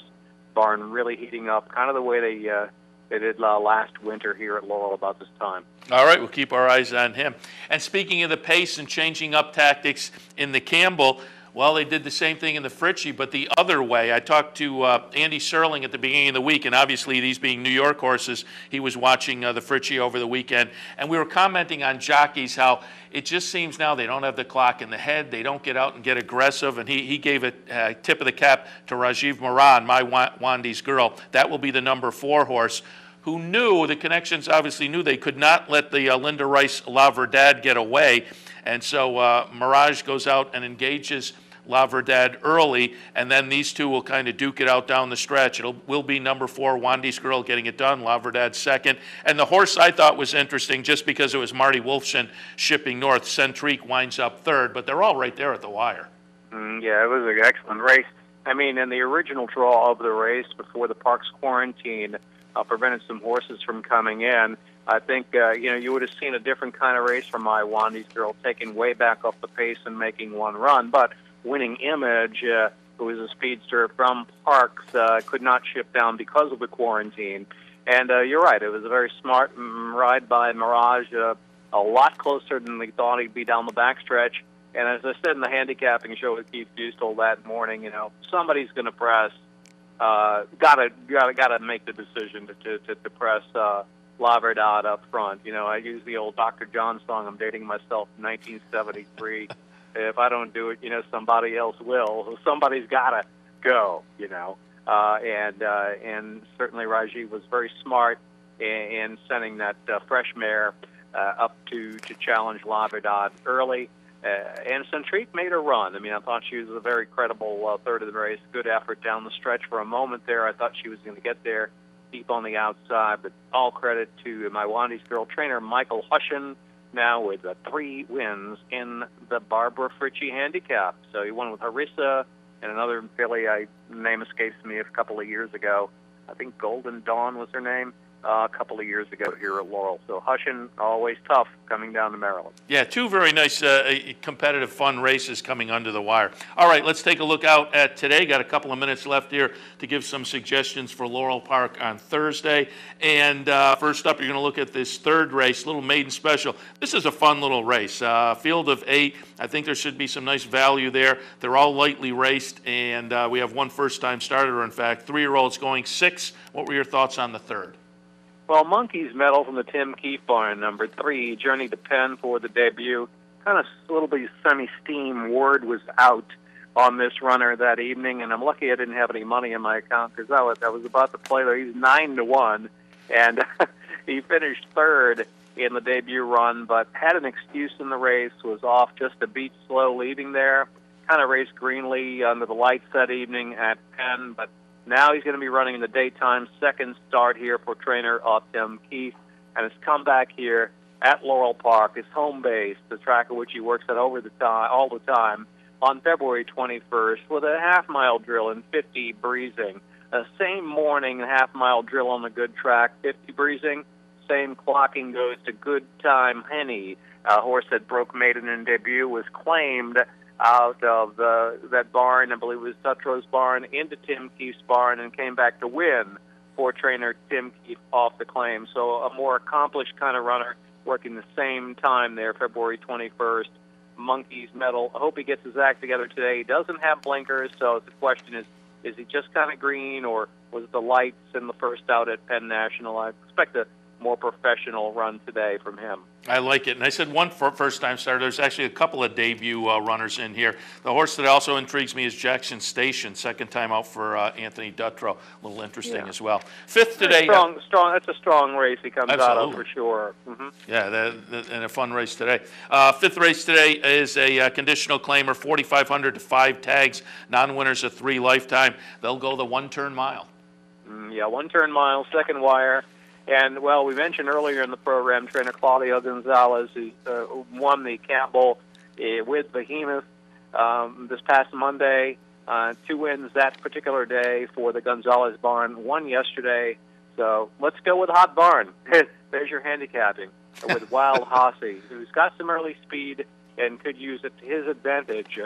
barn really heating up, kind of the way they did last winter here at Laurel about this time. All right, we'll keep our eyes on him. And speaking of the pace and changing up tactics in the Campbell, well, they did the same thing in the Fritchie, but the other way. I talked to Andy Serling at the beginning of the week, and obviously these being New York horses, he was watching the Fritchie over the weekend, and we were commenting on jockeys how it just seems now they don't have the clock in the head, they don't get out and get aggressive, and he gave a tip of the cap to Rajiv Moran, my Wandy's girl. That will be the number 4 horse, who knew, the connections obviously knew they could not let the Linda Rice La Verdad get away. And so Mirage goes out and engages La Verdad early, and then these two will kind of duke it out down the stretch. Will be number 4, Wandy's Girl, getting it done, La Verdad second. And the horse I thought was interesting just because it was Marty Wolfson shipping north. Centrique winds up third, but they're all right there at the wire. Yeah, it was an excellent race. I mean, in the original draw of the race before the park's quarantine prevented some horses from coming in, I think, you would have seen a different kind of race from my Wandy's Girl, taking way back off the pace and making one run. But Winning Image, who is a speedster from Parks, could not ship down because of the quarantine. And you're right, it was a very smart ride by Mirage, a lot closer than we thought he'd be down the backstretch. And as I said in the handicapping show with Keith Bustel that morning, somebody's going to press. Gotta make the decision to press La Verdad up front. I use the old Dr. John song. I'm dating myself, 1973. If I don't do it, somebody else will. So somebody's gotta go. And certainly Raji was very smart in sending that fresh mare up to challenge La Verdad early. And Centrique made a run. I mean, I thought she was a very credible third of the race. Good effort down the stretch for a moment there. I thought she was going to get there deep on the outside, but all credit to my Wandy's Girl trainer, Michael Hushin, now with 3 wins in the Barbara Fritchie handicap. So he won with Harissa and another filly, name escapes me, a couple of years ago. I think Golden Dawn was her name. A couple of years ago here at Laurel. So Hushin, always tough coming down to Maryland. Yeah, 2 very nice competitive, fun races coming under the wire. All right, let's take a look out at today. Got a couple of minutes left here to give some suggestions for Laurel Park on Thursday. And first up, you're going to look at this third race, little maiden special. This is a fun little race. Field of 8. I think there should be some nice value there. They're all lightly raced, and we have one first-time starter, in fact. 3-year-olds going 6. What were your thoughts on the third? Well, Monkey's Medal from the Tim Keefe barn, number 3, Journey to Penn for the debut. Kind of a little bit semi-steam. Word was out on this runner that evening, and I'm lucky I didn't have any money in my account because I was about to play there. He's 9-1, and he finished third in the debut run, but had an excuse in the race, was off just a beat slow leaving there. Kind of raced greenly under the lights that evening at Penn, but now he's going to be running in the daytime, second start here for trainer Tim Keefe, and his comeback here at Laurel Park, his home base, the track at which he works at all the time, on February 21st with a half-mile drill and 50 breezing. Same morning, half-mile drill on the good track, 50 breezing. Same clocking goes to Good Time Henny, a horse that broke maiden in debut, was claimed out of that barn, I believe it was Sutro's barn, into Tim Keefe's barn, and came back to win for trainer Tim Keefe off the claim. So a more accomplished kind of runner working the same time there, February 21st. Monkey's Medal. I hope he gets his act together today. He doesn't have blinkers, so the question is he just kind of green, or was it the lights in the first out at Penn National? I expect a more professional run today from him. I like it. And I said one first-time starter. There's actually a couple of debut runners in here. The horse that also intrigues me is Jackson Station, second time out for Anthony Dutrow. A little interesting as well. Fifth today. Strong. That's a strong race he comes out of for sure. Mm-hmm. Yeah, and a fun race today. Fifth race today is a conditional claimer, 4,500 to 5 tags, non-winners of 3 lifetime. They'll go the one-turn mile. Yeah, one-turn mile, second wire. And, well, we mentioned earlier in the program, trainer Claudio Gonzalez, who won the Campbell with Behemoth this past Monday. 2 wins that particular day for the Gonzalez barn, 1 yesterday. So let's go with Hot Barn. There's your handicapping with Wild Hossy, who's got some early speed and could use it to his advantage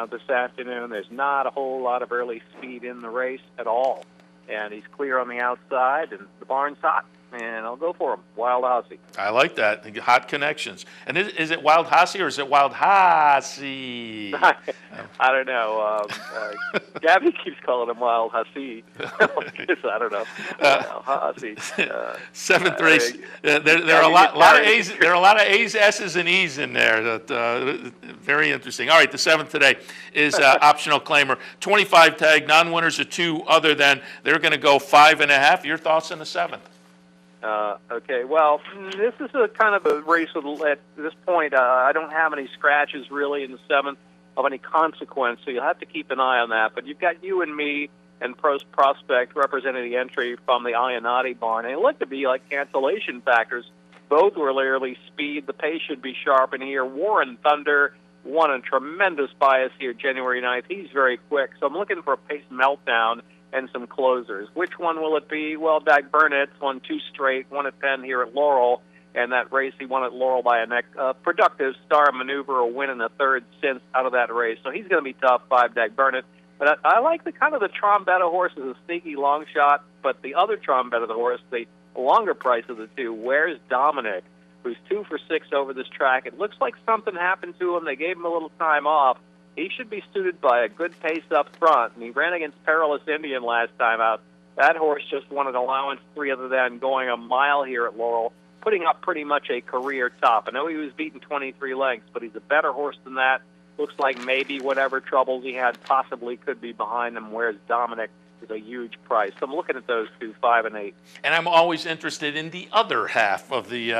this afternoon. There's not a whole lot of early speed in the race at all. And he's clear on the outside, and the barn's hot. And I'll go for him, Wild Hossy. I like that. Hot connections. And is it Wild Hossy or is it Wild Hossy? I don't know. Gabby keeps calling him Wild Hossy. I don't know. Hossy. Seventh race. There are a lot of A's. There are a lot of A's, S's, and E's in there. That very interesting. All right, the 7th today is optional claimer. 25 tag, non-winners of 2 other than. They're going to go 5.5. Your thoughts on the 7th? Okay, well, this is a kind of a race at this point. I don't have any scratches really in the 7th. of any consequence, so you'll have to keep an eye on that. But you've got You and Me and Prospect representing the entry from the Ionati barn. And it looked to be like cancellation factors. Both were literally speed. The pace should be sharp in here. War and Thunder won a tremendous bias here January 9th. He's very quick, so I'm looking for a pace meltdown and some closers. Which one will it be? Well, Dag Burnett's won 2 straight, won at Penn here at Laurel, and that race he won at Laurel by a productive star maneuver, a win in the third since out of that race. So he's going to be top 5, Dag Burnett. But I like the Trombetta horse as a sneaky long shot, but the other Trombetta, the horse, the longer price of the two, Where's Dominic, who's 2 for 6 over this track. It looks like something happened to him. They gave him a little time off. He should be suited by a good pace up front, and he ran against Perilous Indian last time out. That horse just won an allowance 3 other than going a mile here at Laurel, putting up pretty much a career top. I know he was beaten 23 lengths, but he's a better horse than that. Looks like maybe whatever troubles he had possibly could be behind him, whereas Dominic is a huge price. So I'm looking at those two, 5 and 8. And I'm always interested in the other half of the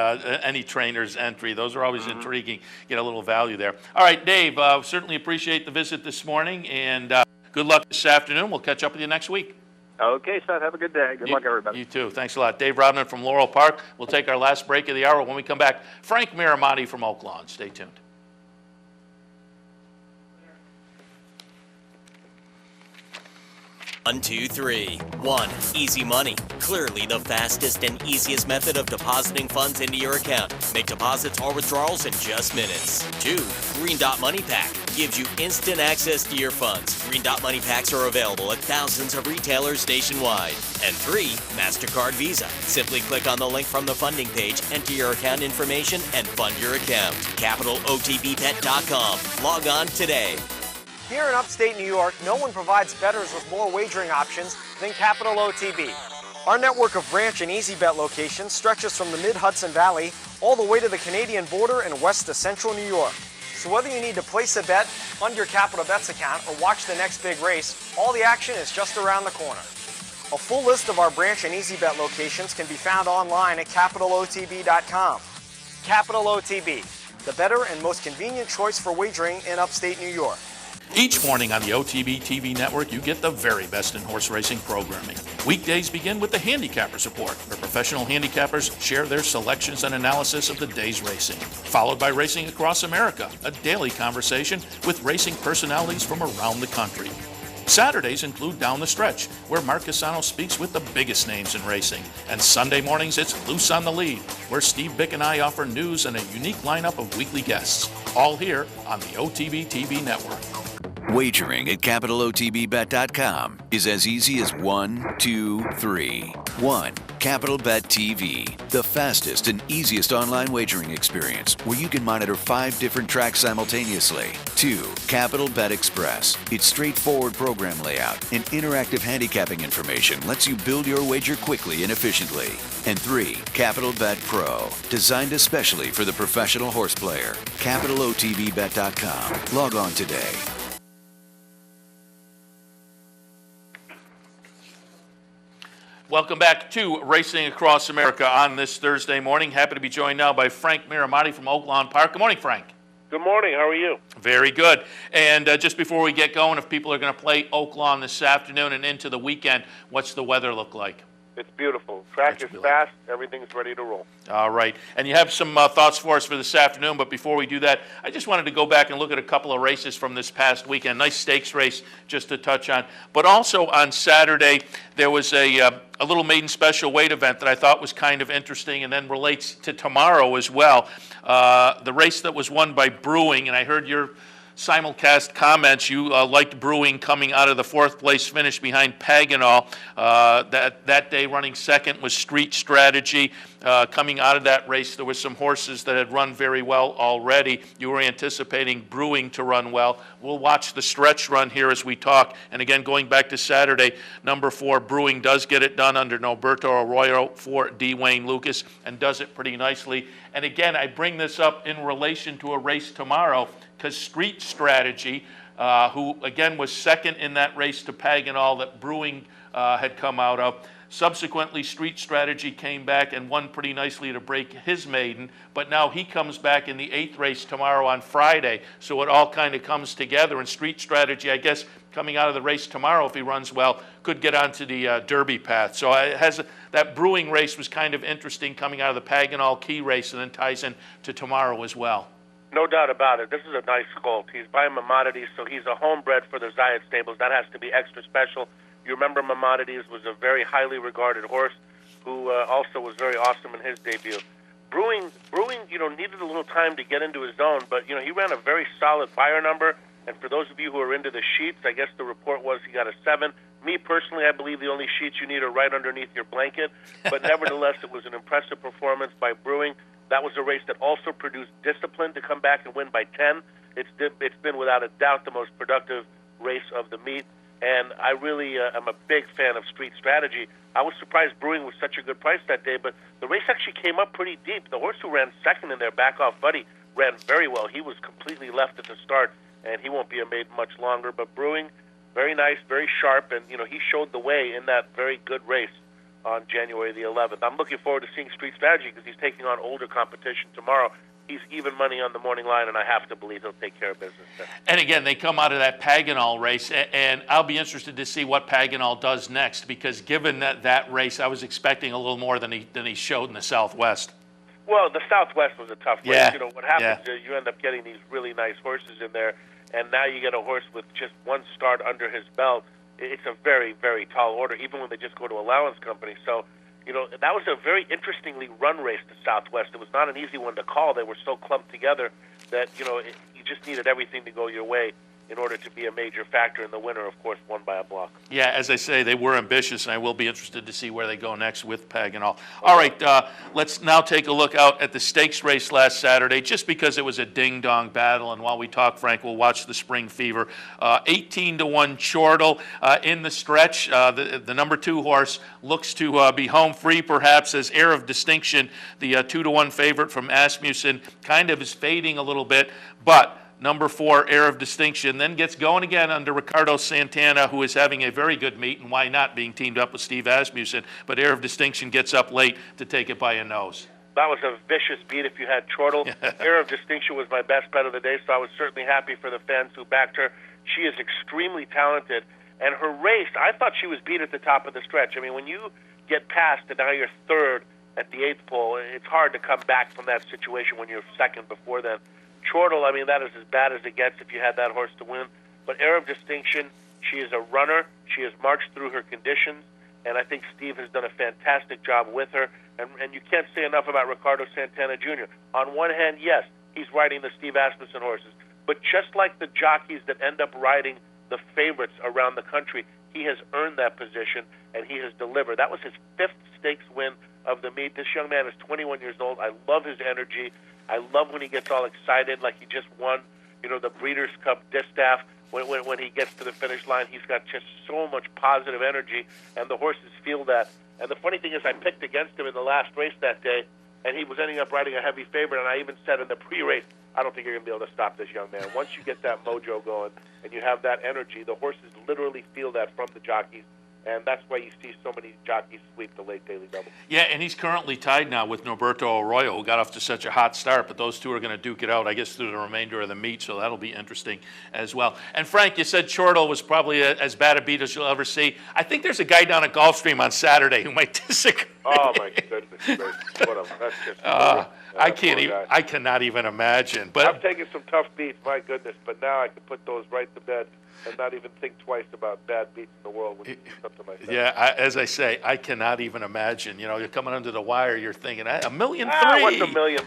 any trainer's entry. Those are always intriguing. Get a little value there. All right, Dave, certainly appreciate the visit this morning, and good luck this afternoon. We'll catch up with you next week. Okay, Seth, have a good day. Good luck, everybody. You too. Thanks a lot. Dave Rodman from Laurel Park. We'll take our last break of the hour. When we come back, Frank Miramati from Oaklawn. Stay tuned. 1, 2, 3. 1. Easy Money. Clearly the fastest and easiest method of depositing funds into your account. Make deposits or withdrawals in just minutes. 2. Green Dot Money Pack. Gives you instant access to your funds. Green Dot Money Packs are available at thousands of retailers nationwide. And 3. MasterCard Visa. Simply click on the link from the funding page, enter your account information, and fund your account. CapitalOTBBet.com. Log on today. Here in upstate New York, no one provides bettors with more wagering options than Capital OTB. Our network of branch and easy bet locations stretches from the mid-Hudson Valley all the way to the Canadian border and west to central New York. So whether you need to place a bet, fund your Capital Bets account, or watch the next big race, all the action is just around the corner. A full list of our branch and easy bet locations can be found online at CapitalOTB.com. Capital OTB, the better and most convenient choice for wagering in upstate New York. Each morning on the OTB TV network, you get the very best in horse racing programming. Weekdays begin with the Handicappers Report, where professional handicappers share their selections and analysis of the day's racing. Followed by Racing Across America, a daily conversation with racing personalities from around the country. Saturdays include Down the Stretch, where Mark Cassano speaks with the biggest names in racing. And Sunday mornings, it's Loose on the Lead, where Steve Bick and I offer news and a unique lineup of weekly guests. All here on the OTB TV network. Wagering at CapitalOTBBet.com is as easy as 1, 2, 3. 1. Capital Bet TV, the fastest and easiest online wagering experience where you can monitor 5 different tracks simultaneously. 2. Capital Bet Express. Its straightforward program layout and interactive handicapping information lets you build your wager quickly and efficiently. And 3. Capital Bet Pro, designed especially for the professional horse player. CapitalOTBBet.com. Log on today. Welcome back to Racing Across America on this Thursday morning. Happy to be joined now by Frank Miramati from Oaklawn Park. Good morning, Frank. Good morning. How are you? Very good. And just before we get going, if people are going to play Oaklawn this afternoon and into the weekend, what's the weather look like? It's beautiful. Track is fast. Everything's ready to roll. All right. And you have some thoughts for us for this afternoon, but before we do that, I just wanted to go back and look at a couple of races from this past weekend. Nice stakes race just to touch on. But also on Saturday, there was a little maiden special weight event that I thought was kind of interesting and then relates to tomorrow as well. The race that was won by Brewing, and I heard your simulcast comments. You liked Brewing coming out of the 4th place finish behind Paganol. That day running second was Street Strategy. Coming out of that race, there were some horses that had run very well already. You were anticipating Brewing to run well. We'll watch the stretch run here as we talk. And again, going back to Saturday, number 4, Brewing does get it done under Norberto Arroyo for D. Wayne Lucas and does it pretty nicely. And again, I bring this up in relation to a race tomorrow because Street Strategy, who again was second in that race to Paganol that Brewing had come out of, Subsequently, Street Strategy came back and won pretty nicely to break his maiden, but now he comes back in the 8th race tomorrow on Friday. So it all kind of comes together, and Street Strategy, I guess, coming out of the race tomorrow, if he runs well, could get onto the Derby path. So that Brewing race was kind of interesting coming out of the Paganol Key race, and then ties in to tomorrow as well. No doubt about it. This is a nice colt. He's by Maimonides, so he's a homebred for the Zayat stables. That has to be extra special. You remember Maimonides was a very highly regarded horse who also was very awesome in his debut. Brewing, needed a little time to get into his zone, but, he ran a very solid buyer number. And for those of you who are into the sheets, I guess the report was he got a 7. Me, personally, I believe the only sheets you need are right underneath your blanket. But nevertheless, it was an impressive performance by Brewing. That was a race that also produced discipline to come back and win by 10. It's been, without a doubt, the most productive race of the meet. And I really am a big fan of Street Strategy. I was surprised Brewing was such a good price that day, but the race actually came up pretty deep. The horse who ran second in their back-off buddy ran very well. He was completely left at the start, and he won't be a maiden much longer. But Brewing, very nice, very sharp, and he showed the way in that very good race on January the 11th. I'm looking forward to seeing Street Strategy because he's taking on older competition tomorrow. He's even money on the morning line, and I have to believe he'll take care of business there. And again, they come out of that Paganol race, and I'll be interested to see what Paganol does next, because given that race, I was expecting a little more than he showed in the Southwest. Well, the Southwest was a tough race. Yeah. What happens is you end up getting these really nice horses in there, and now you get a horse with just one start under his belt. It's a very, very tall order, even when they just go to allowance company. So, that was a very interestingly run race to Southwest. It was not an easy one to call. They were so clumped together that, you just needed everything to go your way in order to be a major factor. And the winner, of course, won by a block. Yeah, as I say, they were ambitious, and I will be interested to see where they go next with Paganol. All right, let's now take a look out at the stakes race last Saturday, just because it was a ding-dong battle. And while we talk, Frank, we'll watch the Spring Fever. 18-1 Chortle in the stretch. The number 2 horse looks to be home free, perhaps, as Air of Distinction, the 2-1 favorite from Asmussen, kind of is fading a little bit, but number 4, Air of Distinction, then gets going again under Ricardo Santana, who is having a very good meet, and why not, being teamed up with Steve Asmussen. But Air of Distinction gets up late to take it by a nose. That was a vicious beat if you had Chortle. Air of Distinction was my best bet of the day, so I was certainly happy for the fans who backed her. She is extremely talented, and her race, I thought she was beat at the top of the stretch. I mean, when you get past and now you're third at the 8th pole, it's hard to come back from that situation when you're second before then. Chortle, I mean, that is as bad as it gets if you had that horse to win. But Air of Distinction, she is a runner. She has marched through her conditions, and I think Steve has done a fantastic job with her. And you can't say enough about Ricardo Santana Jr. On one hand, yes, he's riding the Steve Asmussen horses, but just like the jockeys that end up riding the favorites around the country, he has earned that position, and he has delivered. That was his 5th stakes win of the meet. This young man is 21 years old. I love his energy. I love when he gets all excited, like he just won, the Breeders' Cup Distaff. When he gets to the finish line, he's got just so much positive energy, and the horses feel that. And the funny thing is, I picked against him in the last race that day, and he was ending up riding a heavy favorite, and I even said in the pre-race, I don't think you're going to be able to stop this young man. Once you get that mojo going and you have that energy, the horses literally feel that from the jockeys. And that's why you see so many jockeys sweep the late daily double. Yeah, and he's currently tied now with Norberto Arroyo, who got off to such a hot start, but those two are going to duke it out, I guess, through the remainder of the meet, so that'll be interesting as well. And Frank, you said Chortle was probably as bad a beat as you'll ever see. I think there's a guy down at Gulfstream on Saturday who might disagree. Oh, my goodness gracious. Whatever. That's just I cannot even imagine. But I'm taking some tough beats, my goodness, but now I can put those right to bed and not even think twice about bad beats in the world when you do something like that. Yeah, as I say, I cannot even imagine. You're coming under the wire, you're thinking, $1.3 million. What's $1 million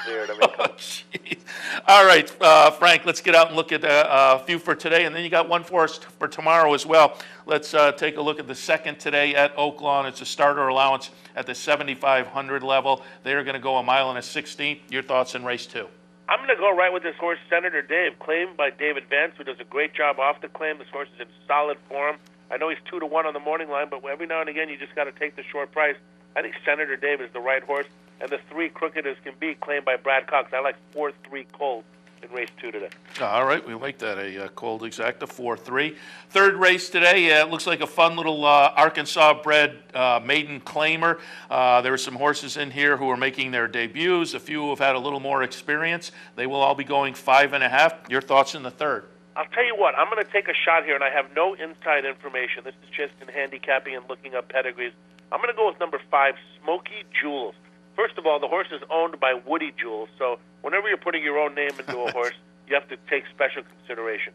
cleared? I mean, jeez. All right, Frank, let's get out and look at a few for today, and then you got one for us for tomorrow as well. Let's take a look at the second today at Oaklawn. It's a starter allowance at the 7,500 level. They're going to go 1 mile and a 16th. Your thoughts in race 2? I'm going to go right with this horse, Senator Dave, claimed by David Vance, who does a great job off the claim. This horse is in solid form. I know he's 2-1 on the morning line, but every now and again you just got to take the short price. I think Senator Dave is the right horse, and the 3 Crooked as Can Be, claimed by Brad Cox. I like 4-3 Colt in race 2 today. All right, we like that, a cold exacta, 4-3. Third race today, it looks like a fun little Arkansas-bred maiden claimer. There are some horses in here who are making their debuts. A few have had a little more experience. They will all be going 5.5. Your thoughts in the third? I'll tell you what, I'm going to take a shot here, and I have no inside information. This is just in handicapping and looking up pedigrees. I'm going to go with number 5, Smoky Jules. First of all, the horse is owned by Woody Jules, so whenever you're putting your own name into a horse, you have to take special consideration.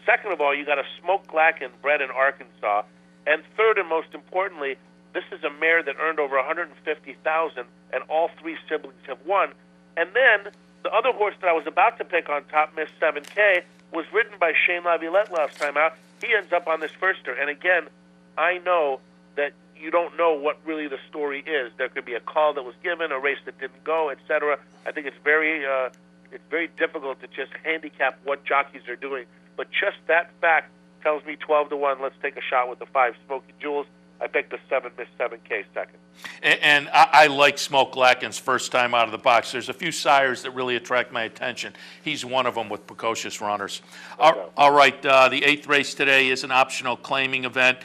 Second of all, you got a Smoke Glacken bred in Arkansas. And third and most importantly, this is a mare that earned over $150,000, and all 3 siblings have won. And then the other horse that I was about to pick on top, Miss 7K, was ridden by Shane Laviolette last time out. He ends up on this firster. And again, I know that you don't know what really the story is. There could be a call that was given, a race that didn't go, etc. I think it's very difficult to just handicap what jockeys are doing. But just that fact tells me 12-1. Let's take a shot with the 5, Smoky Jules. I picked the 7, Miss 7K second. And I like Smoke Glacken's first time out of the box. There's a few sires that really attract my attention. He's one of them with precocious runners. All right, the 8th race today is an optional claiming event.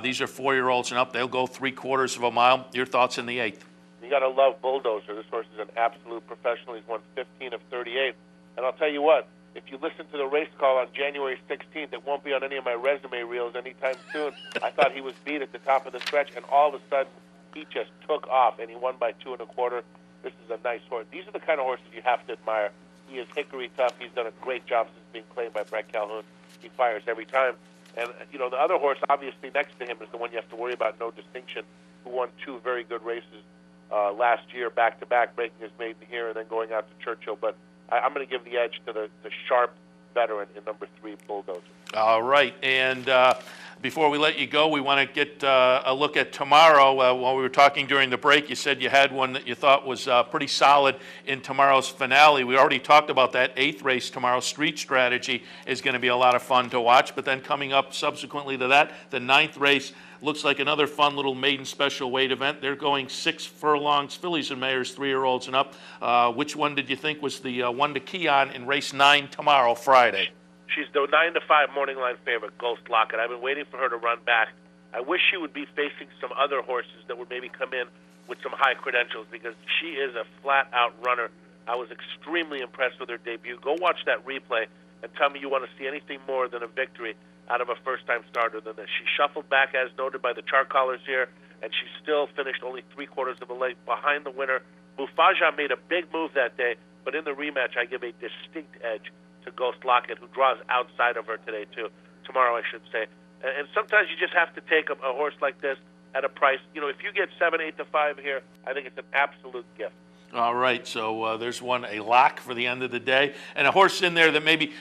These are 4-year-olds and up. They'll go 3/4 of a mile. Your thoughts in the 8th? You got to love Bulldozer. This horse is an absolute professional. He's won 15 of 38. And I'll tell you what, if you listen to the race call on January 16th, it won't be on any of my resume reels anytime soon. I thought he was beat at the top of the stretch, and all of a sudden, he just took off, and he won by 2 1/4. This is a nice horse. These are the kind of horses you have to admire. He is hickory tough. He's done a great job since being claimed by Brett Calhoun. He fires every time. And, you know, the other horse, obviously, next to him is the one you have to worry about, No Distinction, who won 2 very good races last year, back-to-back, breaking his maiden here and then going out to Churchill. But I'm going to give the edge to the sharp veteran in number 3, Bulldozer. All right, and before we let you go, we want to get a look at tomorrow. While we were talking during the break, you said you had one that you thought was pretty solid in tomorrow's finale. We already talked about that 8th race tomorrow. Street Strategy is going to be a lot of fun to watch, but then coming up subsequently to that, the 9th race looks like another fun little maiden special weight event. They're going 6 furlongs, fillies and mares, 3-year-olds and up. Which one did you think was the one to key on in race 9 tomorrow, Friday? She's the 9-5 morning line favorite, Ghost Locket. I've been waiting for her to run back. I wish she would be facing some other horses that would maybe come in with some high credentials, because she is a flat-out runner. I was extremely impressed with her debut. Go watch that replay and tell me you want to see anything more than a victory out of a first-time starter than this. She shuffled back, as noted by the chart callers here, and she still finished only 3/4 of a length behind the winner. Mufaja made a big move that day, but in the rematch, I give a distinct edge to Ghost Locket, who draws outside of her today, too. Tomorrow, I should say. And sometimes you just have to take a horse like this at a price. You know, if you get 7, 8 to 5 here, I think it's an absolute gift. All right, so there's one, a lock for the end of the day, and a horse in there that maybe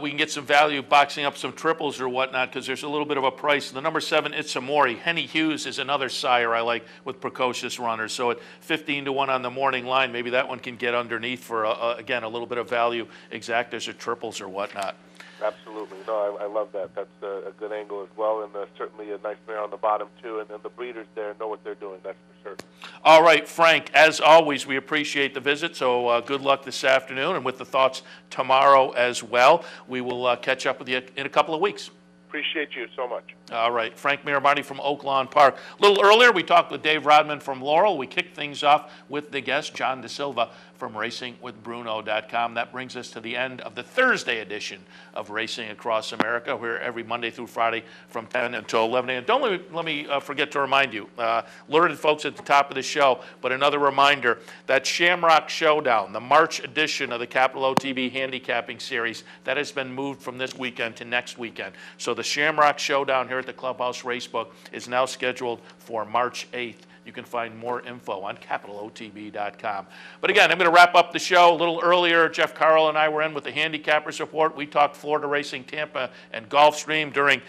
we can get some value boxing up some triples or whatnot, because there's a little bit of a price. The number 7, It's Amori. Henny Hughes is another sire I like with precocious runners. So at 15-1 on the morning line, maybe that one can get underneath for, again, a little bit of value, exactas or triples or whatnot. Absolutely. No, I love that. That's a good angle as well, and certainly a nice mare on the bottom, too. And then the breeders there know what they're doing, that's for sure. All right, Frank, as always, we appreciate the visit, so good luck this afternoon, and with the thoughts tomorrow as well. We will catch up with you in a couple of weeks. Appreciate you so much. All right, Frank Miramarty from Oaklawn Park. A little earlier, we talked with Dave Rodman from Laurel. We kicked things off with the guest, John DeSilva from RacingWithBruno.com. That brings us to the end of the Thursday edition of Racing Across America. We're every Monday through Friday from 10 until 11 a.m. Don't let me forget to remind you, alerted folks at the top of the show, but another reminder, that Shamrock Showdown, the March edition of the Capital OTB Handicapping Series, that has been moved from this weekend to next weekend. So the Shamrock Showdown here at the Clubhouse Racebook is now scheduled for March 8th. You can find more info on CapitalOTB.com. But again, I'm going to wrap up the show a little earlier. Jeff Carl and I were in with the Handicappers Report. We talked Florida Racing Tampa and Gulfstream. During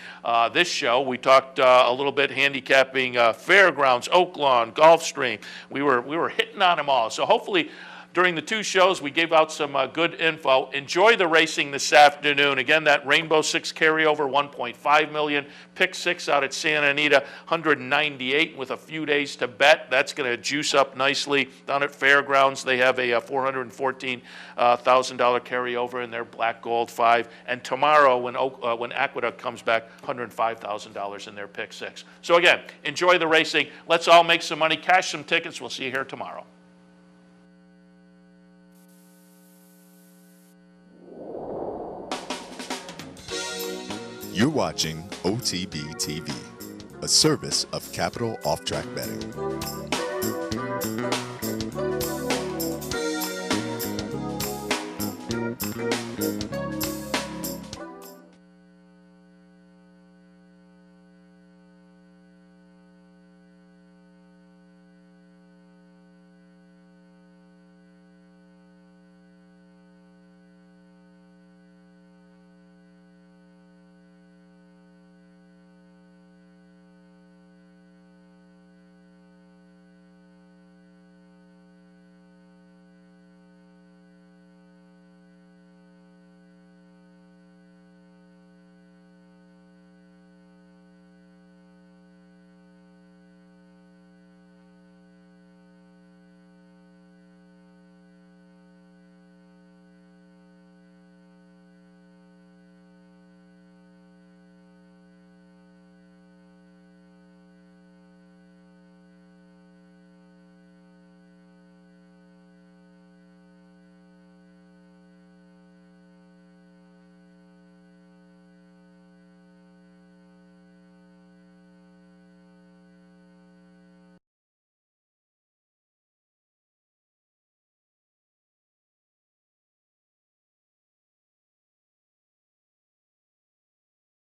this show, we talked a little bit handicapping Fairgrounds, Oaklawn, Gulfstream. We were hitting on them all. So hopefully during the 2 shows, we gave out some good info. Enjoy the racing this afternoon. Again, that Rainbow Six carryover, $1.5 million. Pick 6 out at Santa Anita, $198 with a few days to bet. That's going to juice up nicely. Down at Fairgrounds, they have a $414,000 carryover in their Black Gold 5. And tomorrow, when Aqueduct comes back, $105,000 in their Pick 6. So again, enjoy the racing. Let's all make some money, cash some tickets. We'll see you here tomorrow. You're watching OTB TV, a service of Capital Off Track Betting.